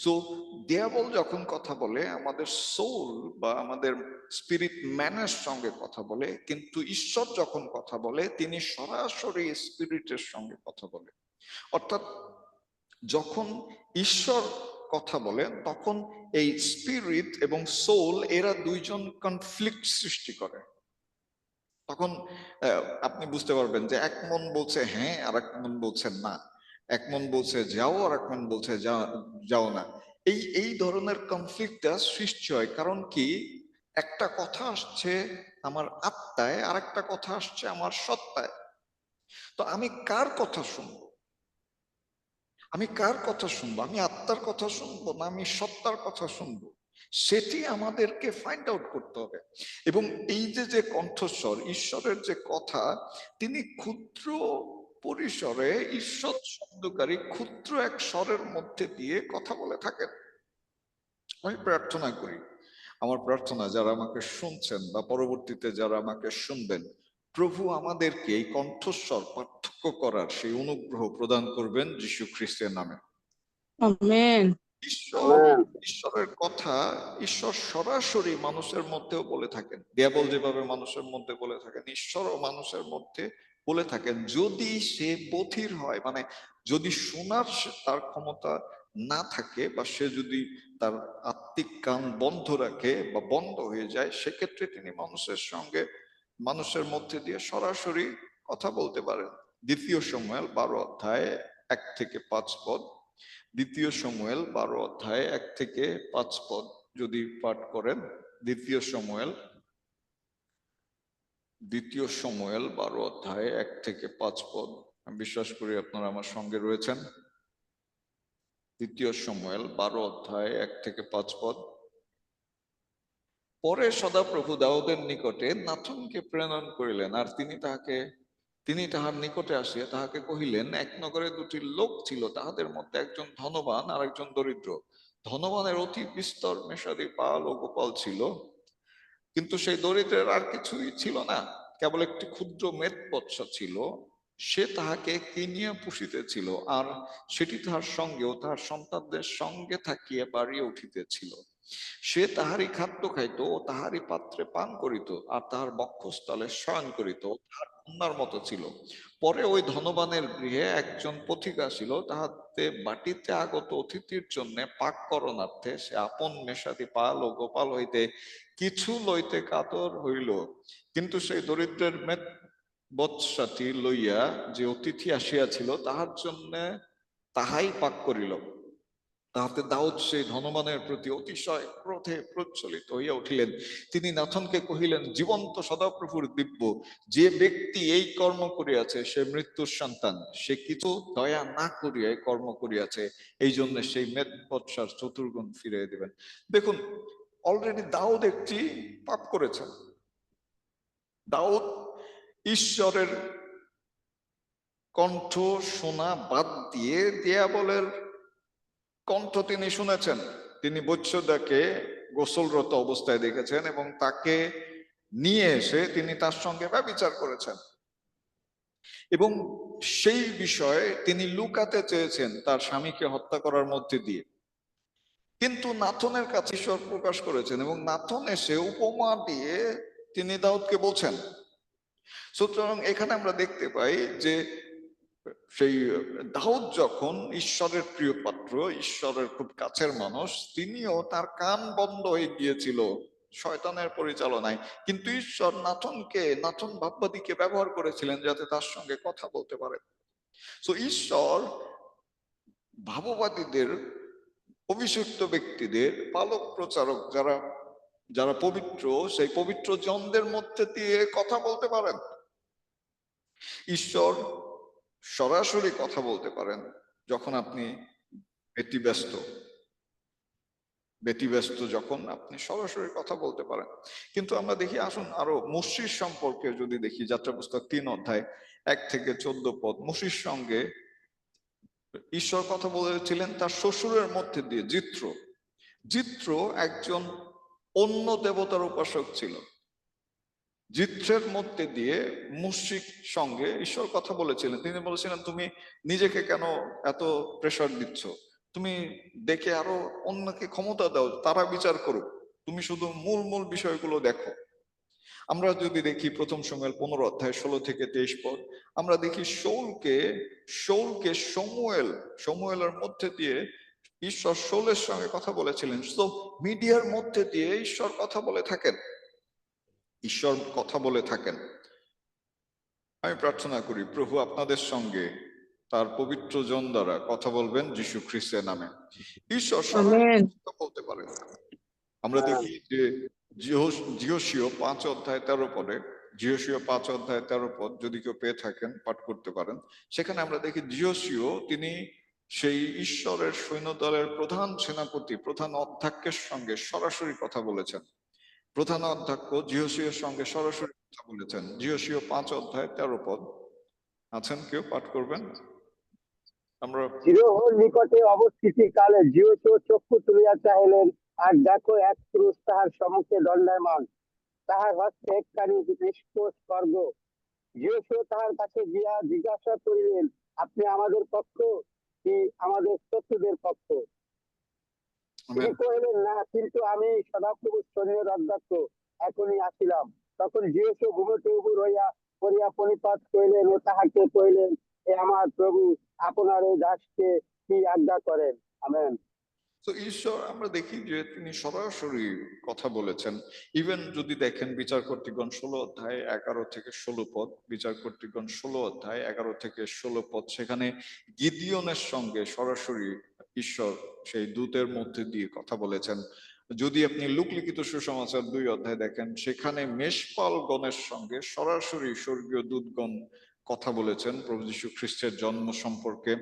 S5: সো দিয়াবল যখন কথা বলে আমাদের সোল বা আমাদের স্পিরিট ম্যানের সঙ্গে কথা বলে, কিন্তু ঈশ্বর যখন কথা বলে তিনি সরাসরি স্পিরিটের সঙ্গে কথা বলে। অর্থাৎ যখন ঈশ্বর কথা বলে তখন এই স্পিরিট এবং সোল এরা দুইজন কনফ্লিক্ট সৃষ্টি করে। তখন আপনি বুঝতে পারবেন যে এক মন বলছে হ্যাঁ আর এক মন বলছে না, এক মন বলছে যাও আর এক মন বলছে যাও না। এই ধরনের কনফ্লিক্টটা সৃষ্টি হয়। কারণ কি, একটা কথা আসছে আমার আত্মায় আর একটা কথা আসছে আমার সত্তায়। তো আমি কার কথা শুনবো? আমি কার কথা শুনবো? আমি আত্মার কথা শুনবো না আমি সত্তার কথা শুনবো? সেটি আমাদেরকে ফাইন্ড আউট করতে হবে। এবং এই যে কণ্ঠস্বর, ঈশ্বরের যে কথা, তিনি ক্ষুদ্র পরিসরে ঈশ্বর শব্দকারী ক্ষুদ্র এক স্বরের মধ্যে দিয়ে কথা বলে থাকেন। আমি প্রার্থনা করি, আমার প্রার্থনা যারা আমাকে শুনছেন বা পরবর্তীতে যারা আমাকে শুনবেন, প্রভু আমাদেরকে এই কণ্ঠস্বর পার্থক্য করার সেই অনুগ্রহ প্রদান করবেন যীশু খ্রিস্টের নামে।
S4: আমেন।
S5: ঈশ্বরের কথা ঈশ্বর সরাসরি মানুষের মধ্যেও বলে থাকেন। দিয়াবল যেভাবে মানুষের মধ্যে বলে থাকেন, ঈশ্বরও মানুষের মধ্যে বলে থাকেন, যদি সে বধির হয়, মানে যদি শোনার তার ক্ষমতা না থাকে বা সে যদি তার আত্মিক কান বন্ধ রাখে বা বন্ধ হয়ে যায়, সেক্ষেত্রে তিনি মানুষের মধ্যে দিয়ে সরাসরি কথা বলতে পারেন। 2 শমূয়েল 12 অধ্যায় 1 থেকে 5 পদ, 2 শমূয়েল 12 অধ্যায় 1 থেকে 5 পদ যদি পাঠ করেন। 2 শমূয়েল 12 অধ্যায় 1 থেকে 5 পদ। আমি বিশ্বাস করি আপনারা আমার সঙ্গে রয়েছেন। 2 শমূয়েল 12 অধ্যায় 1 থেকে 5 পদ। পরে সদাপ্রভু দাউদের নিকটে নাথনকে প্রেরণ করিলেন, আর তিনি তাহার নিকটে আসিয়া তাহাকে কহিলেন, এক নগরে 2টি লোক ছিল, তাহাদের মধ্যে একজন ধনবান আর একজন দরিদ্র। ধনবানের অতি বিস্তর মেষাদি পাল ও গোপাল ছিল, কিন্তু সেই দরিদ্রের আর কিছুই ছিল না, কেবল একটি ক্ষুদ্র মেদবৎসা ছিল। সে তাহাকে কিনিয়া পুষিতেছিল, আর সেটি তাহার সঙ্গে ও তাহার সন্তানদের সঙ্গে থাকিয়া বাড়িয়া উঠিতেছিল। সে তাহারই খাদ্য খাইত ও তাহারই পাত্রে পান করিত, আর তাহার বক্ষস্থলে শয়ন করিত, তাহার কন্যার মতো ছিল। পরে ওই ধনবানের গৃহে একজন পথিক আসিল, তাহাতে বাটিতে আগত অতিথির জন্য পাক করণার্থে সে আপন মেষাদি পাল ও গোপাল হইতে কিছু লইতে কাতর হইল। কিন্তু সেই দরিদ্রের বৎসাটি লইয়া যে অতিথি আসিয়াছিল তাহার জন্য তাহাই পাক করিল। তাহাতে দাউদ সেই ধনবানের প্রতি অতিশয় ক্রোধে প্রজ্বলিত হইয়া উঠিলেন। তিনি নাথনকে কহিলেন, জীবন্ত সদাপ্রভুর দিব্য, যে ব্যক্তি এই কর্ম করিয়াছে সে মৃত্যুর সন্তান, সে কিছু দয়া না করিয়া এই কর্ম করিয়াছে, এই জন্য সেই মেদবৎসার চতুর্গুণ ফিরিয়ে দিবেন। দেখুন, অলরেডি দাউদ একটি পাপ করেছেন। দাউদ ঈশ্বরের কণ্ঠ শোনা বাদ দিয়ে দিয়াবলের কণ্ঠ তিনি শুনেছেন। তিনি বৎসদাকে গোসলরত অবস্থায় দেখেছেন এবং তাকে নিয়ে এসে তিনি তার সঙ্গে ব্যভিচার করেছেন, এবং সেই বিষয়ে তিনি লুকাতে চেয়েছেন তার স্বামীকে হত্যা করার মধ্যে দিয়ে। কিন্তু নাথনের কাছে ঈশ্বর প্রকাশ করেছেন এবং নাথন এসে উপমা দিয়ে তিনি দাউদকে বলছেন। সুতরাং এখানে আমরা দেখতে পাই যে সেই দাউদ যখন ঈশ্বরের প্রিয় পাত্র, ঈশ্বরের খুব কাছের মানুষ, তিনিও তার কান বন্ধ হয়ে গিয়েছিল শয়তানের পরিচালনায়, কিন্তু ঈশ্বর নাথন ভাববাদীকে ব্যবহার করেছিলেন যাতে তার সঙ্গে কথা বলতে পারে। তো ঈশ্বর ভাববাদীদের, অভিষিক্ত ব্যক্তিদের, পালক প্রচারক যারা পবিত্র, সেই পবিত্র জনদের মধ্যে দিয়ে কথা বলতে পারেন। ঈশ্বর সরাসরি কথা বলতে পারেন যখন আপনি ব্যতিব্যস্ত, যখন আপনি সরাসরি কথা বলতে পারেন। কিন্তু আমরা দেখি, আসুন আরো মোশির সম্পর্কে যদি দেখি, যাত্রা পুস্তক 3 অধ্যায় 1 থেকে 14 পদ। মোশির সঙ্গে ঈশ্বর কথা বলেছিলেন তার শ্বশুরের মধ্যে দিয়ে। জিত্র একজন অন্য দেবতার উপাসক ছিল। জিত্রের মধ্যে দিয়ে মুশরিক সঙ্গে ঈশ্বর কথা বলেছিলেন। তিনি বলেছিলেন, তুমি নিজেকে কেন এত প্রেসার দিচ্ছ? তুমি দেখে আরো অন্যকে ক্ষমতা দাও, তারা বিচার করুক, তুমি শুধু মূল বিষয়গুলো দেখো। আমরা যদি দেখি প্রথম শমূয়েল 15 অধ্যায় 16 থেকে 23 পদ, আমরা দেখি শৌলকে সমুয়েলের মধ্যে দিয়ে ঈশ্বর শৌলের সঙ্গে কথা বলেছিলেন। তো মিডিয়ার মধ্যে দিয়ে ঈশ্বর কথা বলে থাকেন। আমি প্রার্থনা করি প্রভু আপনাদের সঙ্গে তার পবিত্র জন দ্বারা কথা বলবেন যীশু খ্রিস্টের নামে। ঈশ্বর
S4: আমেন।
S5: কথা বলতে পারেন। আমরা দেখি যে জিহোশীয় 5 অধ্যায় 13 পদে, জিহোশীয় 5 অধ্যায় 13 পদ যদি কেউ পেয়ে থাকেন পাঠ করতে পারেন। সেখানে আমরা দেখি জিহোশীয় তিনি সেই ঈশ্বরের সৈন্যদলের প্রধান সেনাপতি, প্রধান অধ্যক্ষের সঙ্গে সরাসরি কথা বলেছেন। প্রধান অধ্যক্ষ জিহোশীয়ের সঙ্গে সরাসরি কথা বলেছেন। জিহোশীয় 5 অধ্যায় 13 পদ আছেন, কেউ পাঠ করবেন? আমরা
S6: জিরোহর নিকটে অবস্থিতি কালে জিহোশীয় চক্ষু তুলিয়া চাহিলেন, আর দেখো এক পুরুষ তাহার সম্মুখে দণ্ডায়মান, তাহার হস্তে একখানি নিষ্পোষ খড়গ। জিহোশীয় তাহার কাছে গিয়া জিজ্ঞাসা করিলেন, আপনি আমাদের পক্ষ কি আমাদের শত্রুদের পক্ষ? তিনি কহিলেন, না, কিন্তু আমি সদাপ্রভুর সৈন্যের অধ্যক্ষ, এখনই আসিলাম। তখন জিহোশীয় ভূমিতে উপুর হইয়া পড়িয়া প্রণিপাত করিলেন ও তাহাকে কহিলেন, এ আমার প্রভু, আপনার এই দাসকে কি আজ্ঞা করেন? আমেন।
S5: তো ঈশ্বর, আমরা দেখি যে তিনি সরাসরি কথা বলেছেন। ইভেন যদি দেখেন বিচারকর্তৃগণ 16 অধ্যায় 11 থেকে 16 পদ, বিচারকর্তৃগণ 16 অধ্যায় 11 থেকে 16 পদ, সেখানে গিদিওনের সঙ্গে সরাসরি ঈশ্বর সেই দূতের মধ্যে দিয়ে কথা বলেছেন। যদি আপনি লূক লিখিত সুসমাচার 2 অধ্যায় দেখেন, সেখানে মেষপালগণের সঙ্গে সরাসরি স্বর্গীয় দূতগণ কথা বলেছেন প্রভু যীশু খ্রিস্টের জন্ম সম্পর্কে।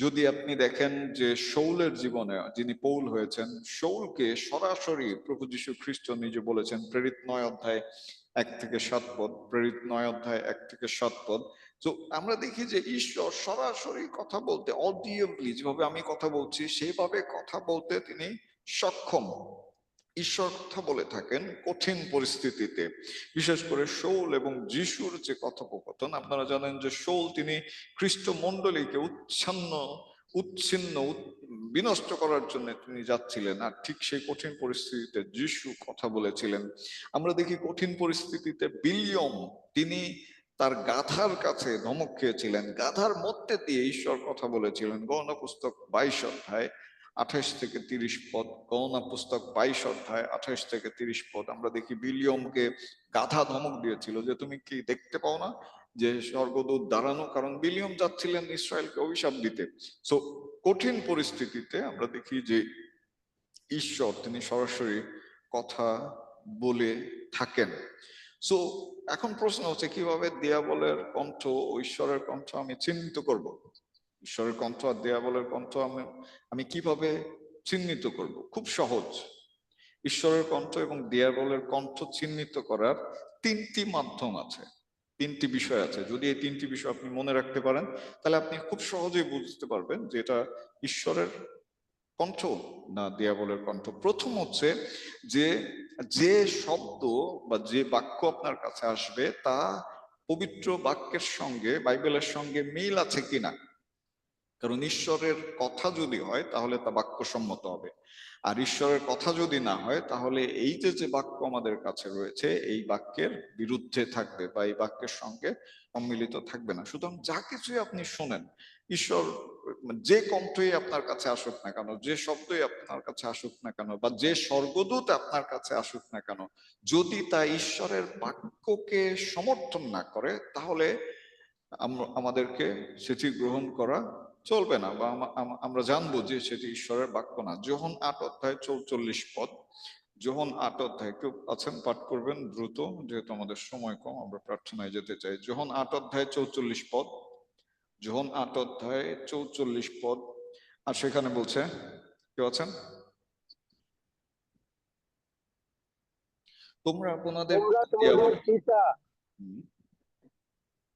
S5: যদি আপনি দেখেন যে শৌলের জীবনে, যিনি পৌল হয়েছেন, শৌলকে সরাসরি প্রভু যীশু খ্রিস্ট নিজে বলেছেন, প্রেরিত 9 অধ্যায় 1 থেকে 7 পদ, প্রেরিত 9 অধ্যায় 1 থেকে 7 পদ। তো আমরা দেখি যে ঈশ্বর সরাসরি কথা বলতে, অডিয়েবলি, যেভাবে আমি কথা বলছি সেভাবে কথা বলতে তিনি সক্ষম। ঈশ্বর কথা বলে থাকেন কঠিন পরিস্থিতিতে। বিশেষ করে শৌল এবং যিশুর যে কথোপকথন, আপনারা জানেন যে শৌল তিনি খ্রিস্ট মণ্ডলীকে উচ্ছিন্ন বিনষ্ট করার জন্য তিনি যাচ্ছিলেন, আর ঠিক সেই কঠিন পরিস্থিতিতে যিশু কথা বলেছিলেন। আমরা দেখি কঠিন পরিস্থিতিতে বিলিয়ম, তিনি তার গাধার কাছে ধমক খেয়েছিলেন, গাধার মধ্যে দিয়ে ঈশ্বর কথা বলেছিলেন। গণনা পুস্তক 22 অধ্যায় 28 থেকে 30 পদ, গণনা পুস্তক 22 অধ্যায় 28 থেকে 30 পদ, আমরা দেখি বিলিয়মকে গাধা ধমক দিয়েছিল যে তুমি কি দেখতে পাও না যে স্বর্গদূত দাঁড়ানো? কারণ বিলিয়ম যাচ্ছিলেন ইসরায়েলকে অভিশাপ দিতে। সো কঠিন পরিস্থিতিতে আমরা দেখি যে ঈশ্বর তিনি সরাসরি কথা বলে থাকেন। সো এখন প্রশ্ন হচ্ছে, কিভাবে দিয়াবলের কণ্ঠ ও ঈশ্বরের কণ্ঠ আমি চিহ্নিত করব? ঈশ্বরের কণ্ঠ আর দিয়াবলের কণ্ঠ আমি কিভাবে চিহ্নিত করব? খুব সহজ। ঈশ্বরের কণ্ঠ এবং দিয়াবলের কণ্ঠ চিহ্নিত করার 3টি মাধ্যম আছে, 3টি বিষয় আছে। যদি এই 3টি বিষয় আপনি মনে রাখতে পারেন, তাহলে আপনি খুব সহজেই বুঝতে পারবেন যে এটা ঈশ্বরের কণ্ঠ না দিয়াবলের কণ্ঠ। প্রথম হচ্ছে যে শব্দ বা যে বাক্য আপনার কাছে আসবে তা পবিত্র বাক্যের সঙ্গে, বাইবেলের সঙ্গে মিল আছে কিনা। কারণ ঈশ্বরের কথা যদি হয় তাহলে তা বাক্যসম্মত হবে, আর ঈশ্বরের কথা যদি না হয় তাহলে এই যে বাক্য আমাদের কাছে রয়েছে এই বাক্যের বিরুদ্ধে থাকবে বা এই বাক্যের সঙ্গে সম্মিলিত থাকবে না। সুতরাং যা কিছুই আপনি শোনেন, ঈশ্বর যে কণ্ঠই আপনার কাছে আসুক না কেন, যে শব্দই আপনার কাছে আসুক না কেন, বা যে স্বর্গদূত আপনার কাছে আসুক না কেন, যদি তা ঈশ্বরের বাক্যকে সমর্থন না করে তাহলে আমাদেরকে সেটি গ্রহণ করা চলবে না, বা আমরা জানবো যে সেটি ঈশ্বরের বাক্য না। যোহন 8 অধ্যায় 44 পদ, যোহন 8 অধ্যায়, কেউ আছেন পাঠ করবেন দ্রুত, যেহেতু আমাদের সময় কম, আমরা প্রার্থনায় যেতে চাই। যোহন 8 অধ্যায় 44 পদ, যোহন 8 অধ্যায় 44 পদ। আর সেখানে বলছে, কেউ আছেন? তোমরা আপনাদের
S6: তোমাদের পিতা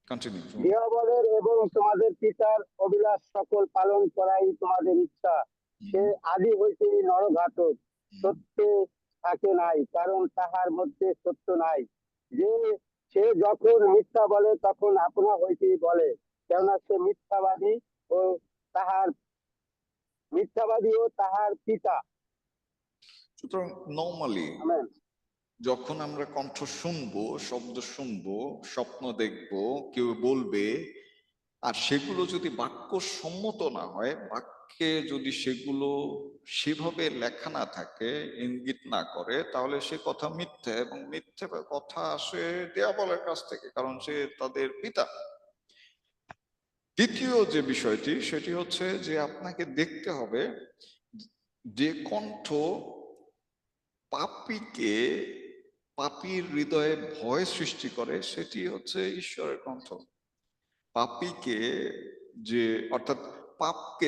S5: কন্টিনিউ
S6: দিয়াবলের এবং তোমাদের পিতার অভিলাষ সকল পালন করাই তোমাদের ইচ্ছা। সে আদি হইতেই নরঘাতক, সত্যে থাকে নাই, কারণ তাহার মধ্যে সত্য নাই। যে সে যখন মিথ্যা বলে তখন আপনা হইতেই বলে, কেননা সে মিথ্যাবাদী ও তাহার পিতা।
S5: সুতরাং নর্মালি
S6: আমেন।
S5: যখন আমরা কণ্ঠ শুনবো, শব্দ শুনবো, স্বপ্ন দেখবো, কেউ বলবে, আর সেগুলো যদি বাক্য সম্মত না হয়, বাক্যে যদি সেগুলো সেভাবে লেখা না থাকে, ইঙ্গিত না করে, তাহলে সে কথা মিথ্যে, এবং মিথ্যে কথা আসে দিয়াবলের কাছ থেকে, কারণ সে তাদের পিতা। দ্বিতীয় যে বিষয়টি, সেটি হচ্ছে যে আপনাকে দেখতে হবে যে কণ্ঠ পাপীর হৃদয়ে ভয় সৃষ্টি করে, সেটি হচ্ছে ঈশ্বরের কণ্ঠ। পাপীকে যে, অর্থাৎ পাপকে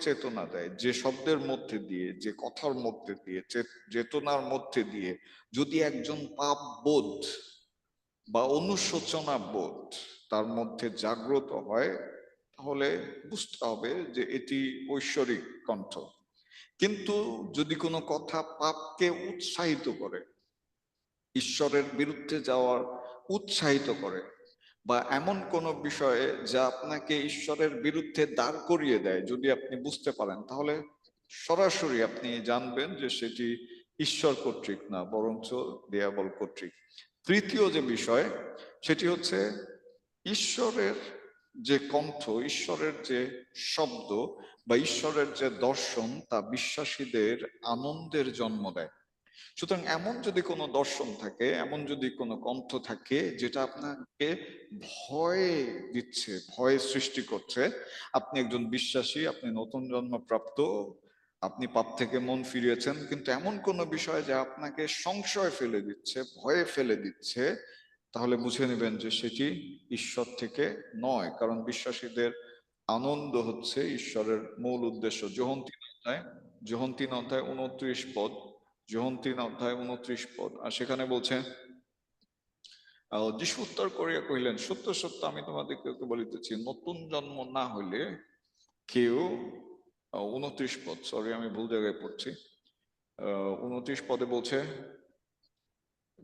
S5: চেতনা দেয়, যে শব্দের মধ্যে দিয়ে, যে কথার মধ্যে দিয়ে, চেতনার মধ্যে দিয়ে যদি একজন পাপ বোধ বা অনুশোচনা বোধ তার মধ্যে জাগ্রত হয়, তাহলে বুঝতে হবে যে এটি ঐশ্বরিক কণ্ঠ। কিন্তু যদি কোনো কথা পাপকে উৎসাহিত করে, ঈশ্বরের বিরুদ্ধে যাওয়ার উৎসাহিত করে, বা এমন কোন বিষয়ে যা আপনাকে ঈশ্বরের বিরুদ্ধে দাঁড় করিয়ে দেয়, যদি আপনি বুঝতে পারেন, তাহলে সরাসরি আপনি জানবেন যে সেটি ঈশ্বর কর্তৃক না, বরঞ্চ দিয়াবল কর্তৃক। তৃতীয় যে বিষয়, সেটি হচ্ছে ঈশ্বরের যে কণ্ঠ, ঈশ্বরের যে শব্দ বা ঈশ্বরের যে দর্শন, তা বিশ্বাসীদের আনন্দের জন্ম দেয়। সুতরাং এমন যদি কোনো দর্শন থাকে, এমন যদি কোনো কণ্ঠ থাকে যেটা আপনাকে ভয় দিচ্ছে, ভয় সৃষ্টি করছে, আপনি একজন বিশ্বাসী, আপনি নতুন জন্মপ্রাপ্ত, আপনি পাপ থেকে মন ফিরিয়েছেন, কিন্তু এমন কোনো বিষয় যা আপনাকে সংশয় ফেলে দিচ্ছে, ভয়ে ফেলে দিচ্ছে, তাহলে বুঝে নেবেন যে সেটি ঈশ্বর থেকে নয়, কারণ বিশ্বাসীদের আনন্দ হচ্ছে ঈশ্বরের মূল উদ্দেশ্য। যোহন 3 অধ্যায় 29 পদ, যোহন 3 অধ্যায় 29 পদ। আর সেখানে বলছে, যিশু উত্তর করিয়া কহিলেন, সত্য সত্য আমি তোমাদেরকে বলিতেছি, নতুন জন্ম না হইলে কেউ, 29 পদ, সরি আমি ভুল জায়গায় পড়ছি, 29 পদে বলছে,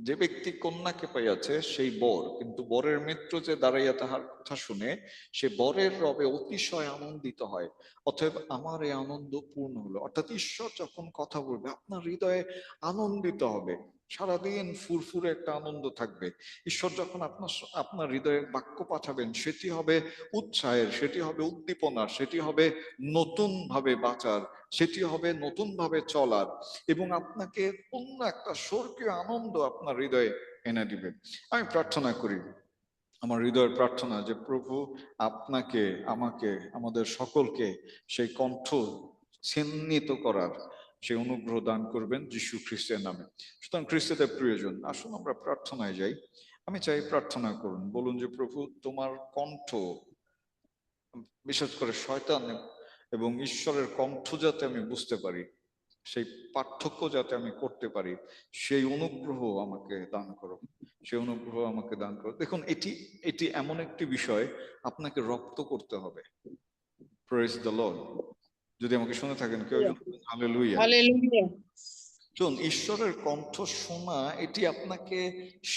S5: যে ব্যক্তি কন্যাকে পাইয়াছে সেই বর, কিন্তু বরের মিত্র যে দাঁড়াইয়া তাহার কথা শুনে সে বরের রবে অতিশয় আনন্দিত হয়, অতএব আমার এই আনন্দ পূর্ণ হলো। অর্থাৎ ঈশ্বর যখন কথা বলবে, আপনার হৃদয়ে আনন্দিত হবে, সারাদিন ফুরফুরে একটা আনন্দ থাকবে। ঈশ্বর যখন আপনার হৃদয়ে বাক্য পাঠাবেন, সেটি হবে উৎসাহের, সেটি হবে উদ্দীপনার, সেটি হবে নতুন ভাবে বাঁচার, সেটি হবে নতুন ভাবে চলার, এবং আপনাকে অন্য একটা স্বর্গীয় আনন্দ আপনার হৃদয়ে এনে দিবে। আমি প্রার্থনা করি, আমার হৃদয়ের প্রার্থনা যে প্রভু আপনাকে, আমাকে, আমাদের সকলকে সেই কণ্ঠ চিহ্নিত করার সেই অনুগ্রহ দান করবেন যীশু খ্রিস্টের নামে। সুতরাং খ্রিস্টদের প্রিয়জন, আসুন আমরা প্রার্থনায় যাই। আমি চাই প্রার্থনা করুন, বলুন যে প্রভু তোমার কণ্ঠ, বিশেষ করে শয়তান এবং ঈশ্বরের কণ্ঠ যাতে আমি বুঝতে পারি, সেই পার্থক্য যাতে আমি করতে পারি, সেই অনুগ্রহ আমাকে দান করো, সেই অনুগ্রহ আমাকে দান করো। দেখুন, এটি এমন একটি বিষয় আপনাকে রপ্ত করতে হবে। Praise the Lord. যদি আমাকে শুনে থাকেন কেউ, হালেলুয়া।
S4: হালেলুয়া।
S5: শুন, ঈশ্বরের কণ্ঠ শোনা, এটি আপনাকে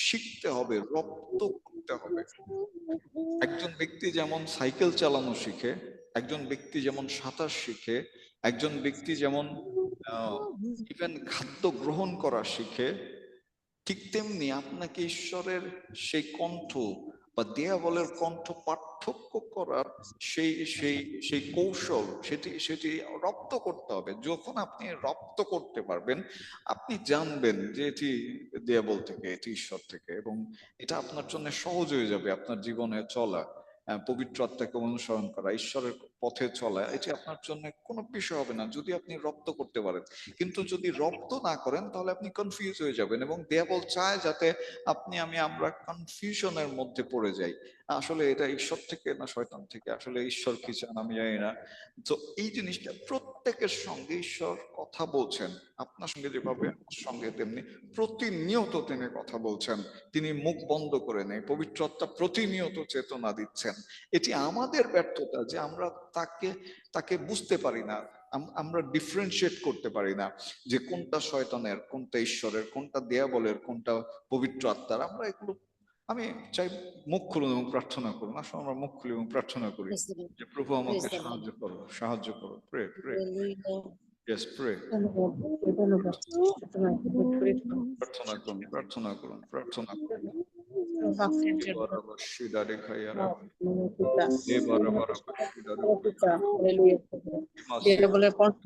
S5: শিখতে হবে, রপ্ত করতে হবে। একজন ব্যক্তি যেমন সাইকেল চালানো শিখে, একজন ব্যক্তি যেমন সাঁতার শিখে, একজন ব্যক্তি যেমন ইভেন খাদ্য গ্রহণ করা শিখে, ঠিক তেমনি আপনাকে ঈশ্বরের সেই কণ্ঠ বা দিয়াবলের কণ্ঠ পার্থক্য করার সেই সেই সেই কৌশল, সেটি রপ্ত করতে হবে। যখন আপনি রপ্ত করতে পারবেন, আপনি জানবেন যে এটি দিয়াবল থেকে, এটি ঈশ্বর থেকে, এবং এটা আপনার জন্য সহজ হয়ে যাবে আপনার জীবনে চলা। পবিত্র আত্মাকে অনুসরণ করা, ঈশ্বরের পথে চলা, এটি আপনার জন্য কোনো বিষয় হবে না যদি আপনি রপ্ত করতে পারেন। কিন্তু যদি রপ্ত না করেন তাহলে আপনি কনফিউজ হয়ে যাবেন, এবং দেয়াবল চায় যাতে আমরা কনফিউশনের মধ্যে পড়ে যাই। আসলে এটা ঈশ্বর থেকে না শয়তান থেকে, আসলে ঈশ্বর কি চান আমি জানি না। তো এই জিনিসটা প্রত্যেকের সঙ্গে ঈশ্বর কথা বলছেন, আপনার সঙ্গে যেভাবে আমার সঙ্গে তেমনি প্রতিনিয়ত তিনি কথা বলছেন, তিনি মুখ বন্ধ করে নেই, পবিত্র আত্মা প্রতিনিয়ত চেতনা দিচ্ছেন। এটি আমাদের ব্যর্থতা যে আমরা তাকে বুঝতে পারি না, আমরা ডিফারেন্সিয়েট করতে পারি না যে কোনটা শয়তানের, কোনটা ঈশ্বরের, কোনটা দেয়াবলের, কোনটা পবিত্র আত্মার। আমরা এগুলো, আমি চাই মুখ খুলুন এবং প্রার্থনা করুন। আসলে আমরা মুখ খুলি এবং প্রার্থনা করি
S1: Praise the Lord.
S5: যে প্রভু আমাকে
S1: Praise the
S5: সাহায্য করো, সাহায্য করো। Pray pray
S1: Hallelujah.
S5: Yes pray,
S4: ধন্যবাদ, ধন্যবাদ। তোমার
S5: প্রার্থনা করুন, প্রার্থনা করুন, প্রার্থনা করুন।
S4: বাক্যের জন্য
S5: বারাবা শিদারে খাইয়ারা,
S4: পিতা,
S5: এ বারাবা শিদারে
S4: পিতা, হালেলুয়া।
S5: মাস
S4: দেয়াবলের কণ্ঠ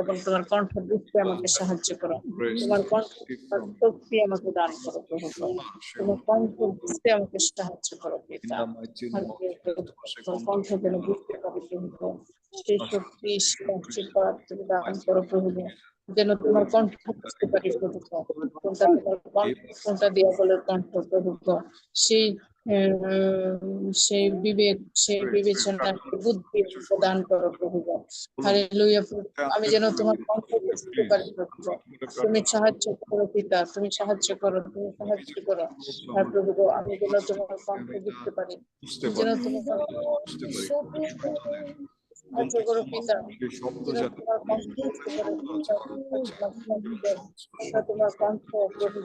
S4: এবং তোমার কণ্ঠ বুঝতে আমাকে সাহায্য করো। তোমার কণ্ঠ শক্তি আমাকে দান করো প্রভু। তোমার কণ্ঠ বুঝতে আমাকে সাহায্য করো পিতা। তোমার কণ্ঠ যেন বুঝতে পারি প্রভু, সেই শক্তি সেই করার তুমি দান করো প্রভু, যেন তোমার কণ্ঠ বুঝতে পারি প্রভু। কোনটা তোমার কণ্ঠ, কোনটা দেয়াবলের কণ্ঠ প্রভু, সেই সেই বিবেক, সেই বিবেচনা, বুদ্ধি দান করো প্রভু। হালেলুয়া। আমি যেন তোমার কণ্ঠ বুঝতে পারি প্রভু। তুমি সাহায্য করো পিতা, তুমি সাহায্য করো, তুমি সাহায্য করো। আর প্রভু আমি যেন তোমার কণ্ঠ বুঝতে পারি,
S5: বুঝতে
S4: যেন
S5: পারি,
S4: তোমার
S5: বুঝতে পারি
S4: সাহায্য করো পিতা,
S5: এই শব্দ
S4: যেন
S5: যাতে
S4: তোমার কণ্ঠ বুঝতে পারি। তোমার কণ্ঠ প্রভু,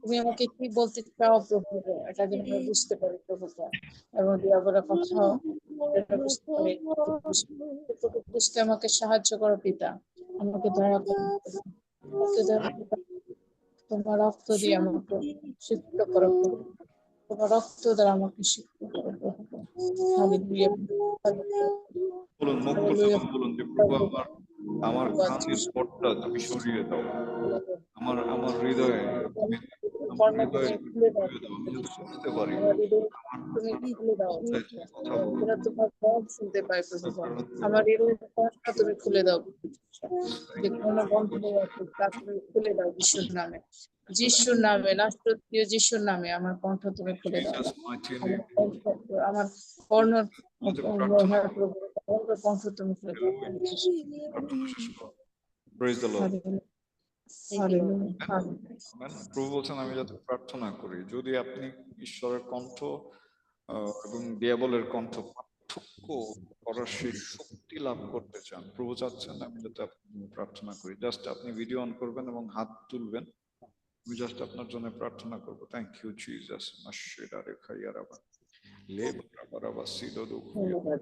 S4: তুমি আমাকে কি বলতে চাও প্রভু, এটা যেন আমি বুঝতে পারি প্রভু। এবং দিয়াবলের কথা যেন বুঝতে পারি, বুঝতে আমাকে সাহায্য করো পিতা। আমাকে দয়া করো, আমাকে দয়া করো। তোমার রক্ত দিয়ে আমাকে সিক্ত করো প্রভু। তোমার রক্ত দ্বারা আমাকে সিক্ত করো প্রভু। হালেলুয়া।
S5: বলুন, মুখ খুলে বলুন যে প্রভু আমার কানের পটটা তুমি সরিয়ে দাও, আমার হৃদয়ে তুমি আমার হৃদয়ে
S4: খুলে দাও,
S5: আমি যাতে বুঝতে পারি
S4: তুমি খুলে দাও,
S5: কথা বলুন।
S4: যেন তোমার কণ্ঠ শুনতে পাই প্রভু। আমার হৃদয়ের কণ্ঠটা তুমি খুলে দাও, যে কোনো বন্ধ হয়ে আছে তা তুমি খুলে দাও যিশুর নামে, যিশুর নামে, নাসরতীয় যিশুর নামে আমার কণ্ঠ তুমি খুলে দাও।
S5: Jesus mighty
S4: আমার
S5: name.
S4: কণ্ঠ, আমার কর্ণ
S5: আমাদের প্রার্থনা
S4: হ্যাঁ প্রভু, কণ্ঠ তুমি খুলে দাও।
S5: প্রার্থনা শেষ করুন। Praise the Lord.
S4: Hallelujah, hallelujah,
S5: Amen. প্রভু বলছেন আমি যাতে প্রার্থনা করি। যদি আপনি ঈশ্বরের কণ্ঠ এবং দিয়াবলের কণ্ঠ পার্থক্য করার সেই শক্তি লাভ করতে চান, প্রভু চাচ্ছেন আমি যাতে আপনি প্রার্থনা করি। জাস্ট আপনি ভিডিও অন করবেন এবং হাত তুলবেন, আমি জাস্ট আপনার জন্য প্রার্থনা করবো। Thank you Jesus. মাশশিদারে খাইয়ারাবা লেবারাবা সিদোদু
S4: ধন্যবাদ,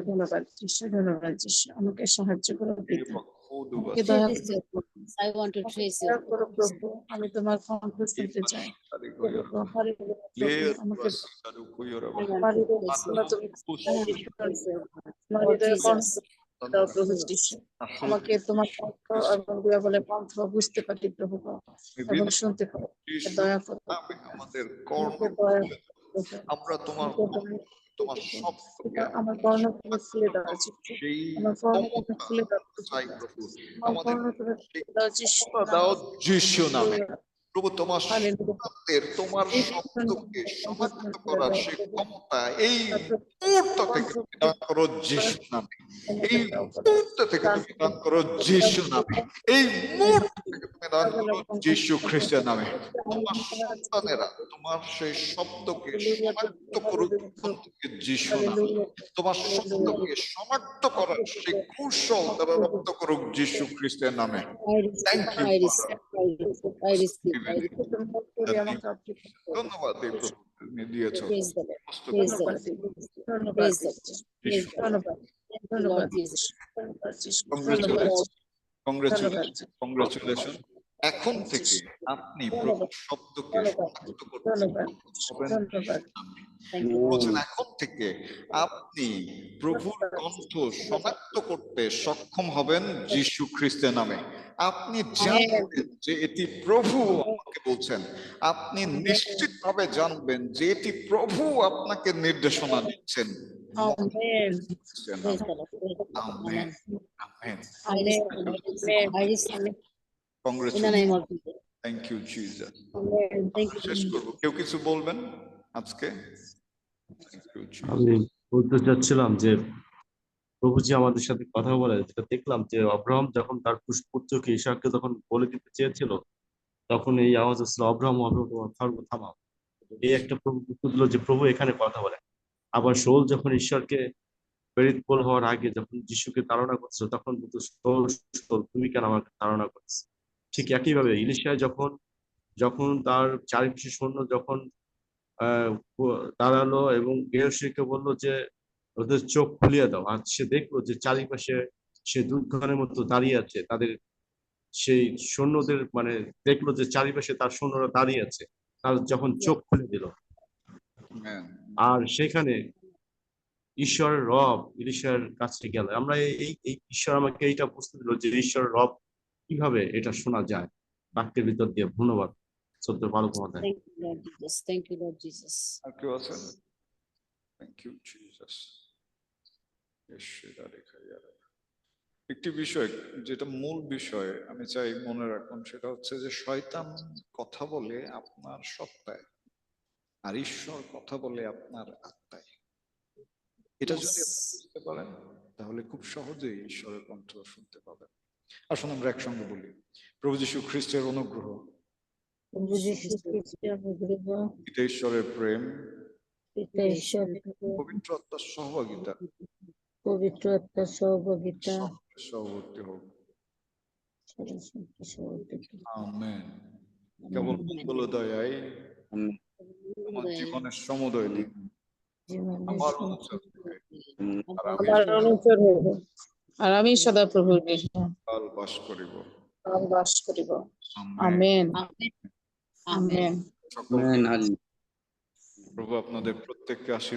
S4: ধন্যবাদ যিশু, ধন্যবাদ যিশু। আমাকে সাহায্য করো পিতা,
S5: খুদুবা
S4: আমাকে দয়া করো,
S1: I want to trace you.
S4: দয়া করো প্রভু। আমি তোমার কণ্ঠ শুনতে চাই প্রভু। হালেলুয়া প্রভু, আমাকে
S5: সিদারু কুইরাবা
S1: I want
S4: আমার
S1: to
S4: হৃদয়ের
S1: trace you.
S4: কণ্ঠ তুমি
S1: I want to trace you.
S4: আমার
S1: Lord
S4: হৃদয়ের কণ্ঠ
S1: Jesus.
S4: দাও প্রভু যিশু। আমাকে তোমার কণ্ঠ এবং দিয়াবলের কণ্ঠ বুঝতে পারি প্রভু এবং শুনতে পারি। দয়া করো,
S5: আমাদের কর্ণ
S4: আমাকে দয়া করো প্রভু।
S5: আমরা তোমার তোমার শব্দকে
S4: আমার কর্ণ তুমি খুলে দাও যিশু।
S5: সেই
S4: আমার কর্ণ তুমি খুলে দাও
S5: চাই প্রভু।
S4: আমার
S5: আমাদের
S4: কর্ণ তুমি খুলে দাও যিশু।
S5: দাও যিশু নামে। প্রভু তোমার
S4: হালেলুয়া।
S5: শব্দের, তোমার শব্দকে সমাপ্ত করার সেই ক্ষমতা এই মুহূর্ত থেকে তুমি দান করো যিশু নামে। এই মুহূর্ত থেকে তুমি দান করো যিশু নামে। এই মুহূর্ত থেকে তুমি দান করো যিশু খ্রিস্টের নামে। তোমার সন্তানেরা তোমার সেই শব্দকে সমাপ্ত করুক যিশু নামে। তোমার শব্দকে সমাপ্ত করার সেই কৌশল তারা রপ্ত করুক যিশু খ্রিস্টের নামে।
S1: I receive. I receive. I receive. I receive.
S5: ধন্যবাদ এই প্রভু তুমি দিয়েছো।
S1: Praise the Lord. Praise the Lord.
S4: ধন্যবাদ,
S1: Praise the Lord. Praise the Lord.
S4: ধন্যবাদ, ধন্যবাদ
S1: Lord Jesus.
S4: ধন্যবাদ যিশু,
S5: Congratulations.
S4: ধন্যবাদ
S5: Congratulations. এখন থেকে আপনি প্রভুর শব্দকে
S4: ধন্যবাদ,
S5: শনাক্ত করতে
S4: ধন্যবাদ,
S5: হবেন।
S4: ধন্যবাদ।
S1: Thank you.
S5: বলছেন এখন থেকে আপনি প্রভুর কণ্ঠ শনাক্ত করতে সক্ষম হবেন যীশু খ্রিস্টের নামে। আপনি জানবেন যে এটি প্রভু আমাকে বলছেন, আপনি নিশ্চিতভাবে জানবেন যে এটি প্রভু আপনাকে নির্দেশনা দিচ্ছেন।
S4: Amen.
S1: Praise the Lord. Praise the Lord.
S5: আমেন,
S1: Amen.
S5: Amen.
S1: I receive. I receive. In the
S5: congratulation,
S1: name of Jesus.
S5: Thank you Jesus.
S1: Amen. Thank you.
S5: শেষ করবো, কেউ কিছু বলবেন আজকে? Thank you, Jesus.
S2: আমি বলতে চাচ্ছিলাম যে প্রভু যে আমাদের সাথে কথা বলে, যেটা দেখলাম যে আব্রাহাম যখন তার পুত্রকে ইসাককে যখন বলে দিতে চেয়েছিল, তখন এই আওয়াজ আসছিল, আব্রাহাম আব্রাহাম তোমার খড়গ থামাও। এই একটা প্রভু উত্তর দিল যে প্রভু এখানে কথা বলে। আবার শোল যখন ঈশ্বরকে প্রেরিত হওয়ার আগে যখন যিশুকে তাড়না করছিল, তখন বলতো শোল শোল তুমি কেন আমাকে তাড়না করছো। ঠিক একইভাবে ইলিশা যখন যখন তার চারিপাশে সৈন্য যখন দাঁড়ালো এবং গৃহস্ত্রীকে বললো যে ওদের চোখ খুলিয়ে দাও, আর সে দেখলো যে চারিপাশে সে দুর্ঘনের মতো দাঁড়িয়ে আছে, তাদের সেই সৈন্যদের মানে দেখলো যে চারিপাশে তার সৈন্যরা দাঁড়িয়ে আছে, তার যখন চোখ খুলে দিল,
S5: Amen.
S2: আর সেখানে ঈশ্বরের রব ইলিশার কাছে গেল। আমরা এই ঈশ্বর আমাকে এইটা বুঝতে দিল যে ঈশ্বরের রব কিভাবে এটা শোনা যায় বাক্যের ভিতর দিয়ে। ধন্যবাদ সত্য ভালো কথা।
S1: Thank you, Lord Jesus. Thank you, Lord Jesus.
S5: আর কেউ আছেন? Thank you Jesus. একটি বিষয় যেটা মূল বিষয় আমি চাই মনে রাখুন, সেটা হচ্ছে যে শয়তান কথা বলে আপনার সত্তায়, আর ঈশ্বর কথা বলে আপনার আত্মায়। এটা যদি আপনি
S1: Yes.
S5: বুঝতে পারেন তাহলে খুব সহজেই ঈশ্বরের কণ্ঠ শুনতে পাবেন। আসুন আমরা একসঙ্গে বলি, প্রভু যীশু খ্রিস্টের অনুগ্রহ,
S4: প্রভু যীশু খ্রিস্টের অনুগ্রহ,
S5: পিতা ঈশ্বরের প্রেম,
S4: পিতা ঈশ্বরের
S5: পবিত্র আত্মার সহভাগিতা
S4: পবিত্র আত্মার সহভাগিতা
S5: সকলের সহবর্তী হোক।
S4: সরস্বতী সহবর্তী।
S5: আমেন। কেবল মঙ্গল দয়ায় আমার জীবনের সমুদয় দিন
S4: জীবনের
S5: আমার
S4: সম-
S5: অনুচর হয়ে, আর আমি
S4: আমার অনুচর হইব, আর আমি সদা প্রভুর গৃহে
S5: কাল বাস করিব।
S4: বাস করিব।
S5: আমেন।
S4: আমেন।
S1: Amen.
S4: আমেন।
S5: সকলকে প্রভু আপনাদের প্রত্যেককে আশীর্বাদ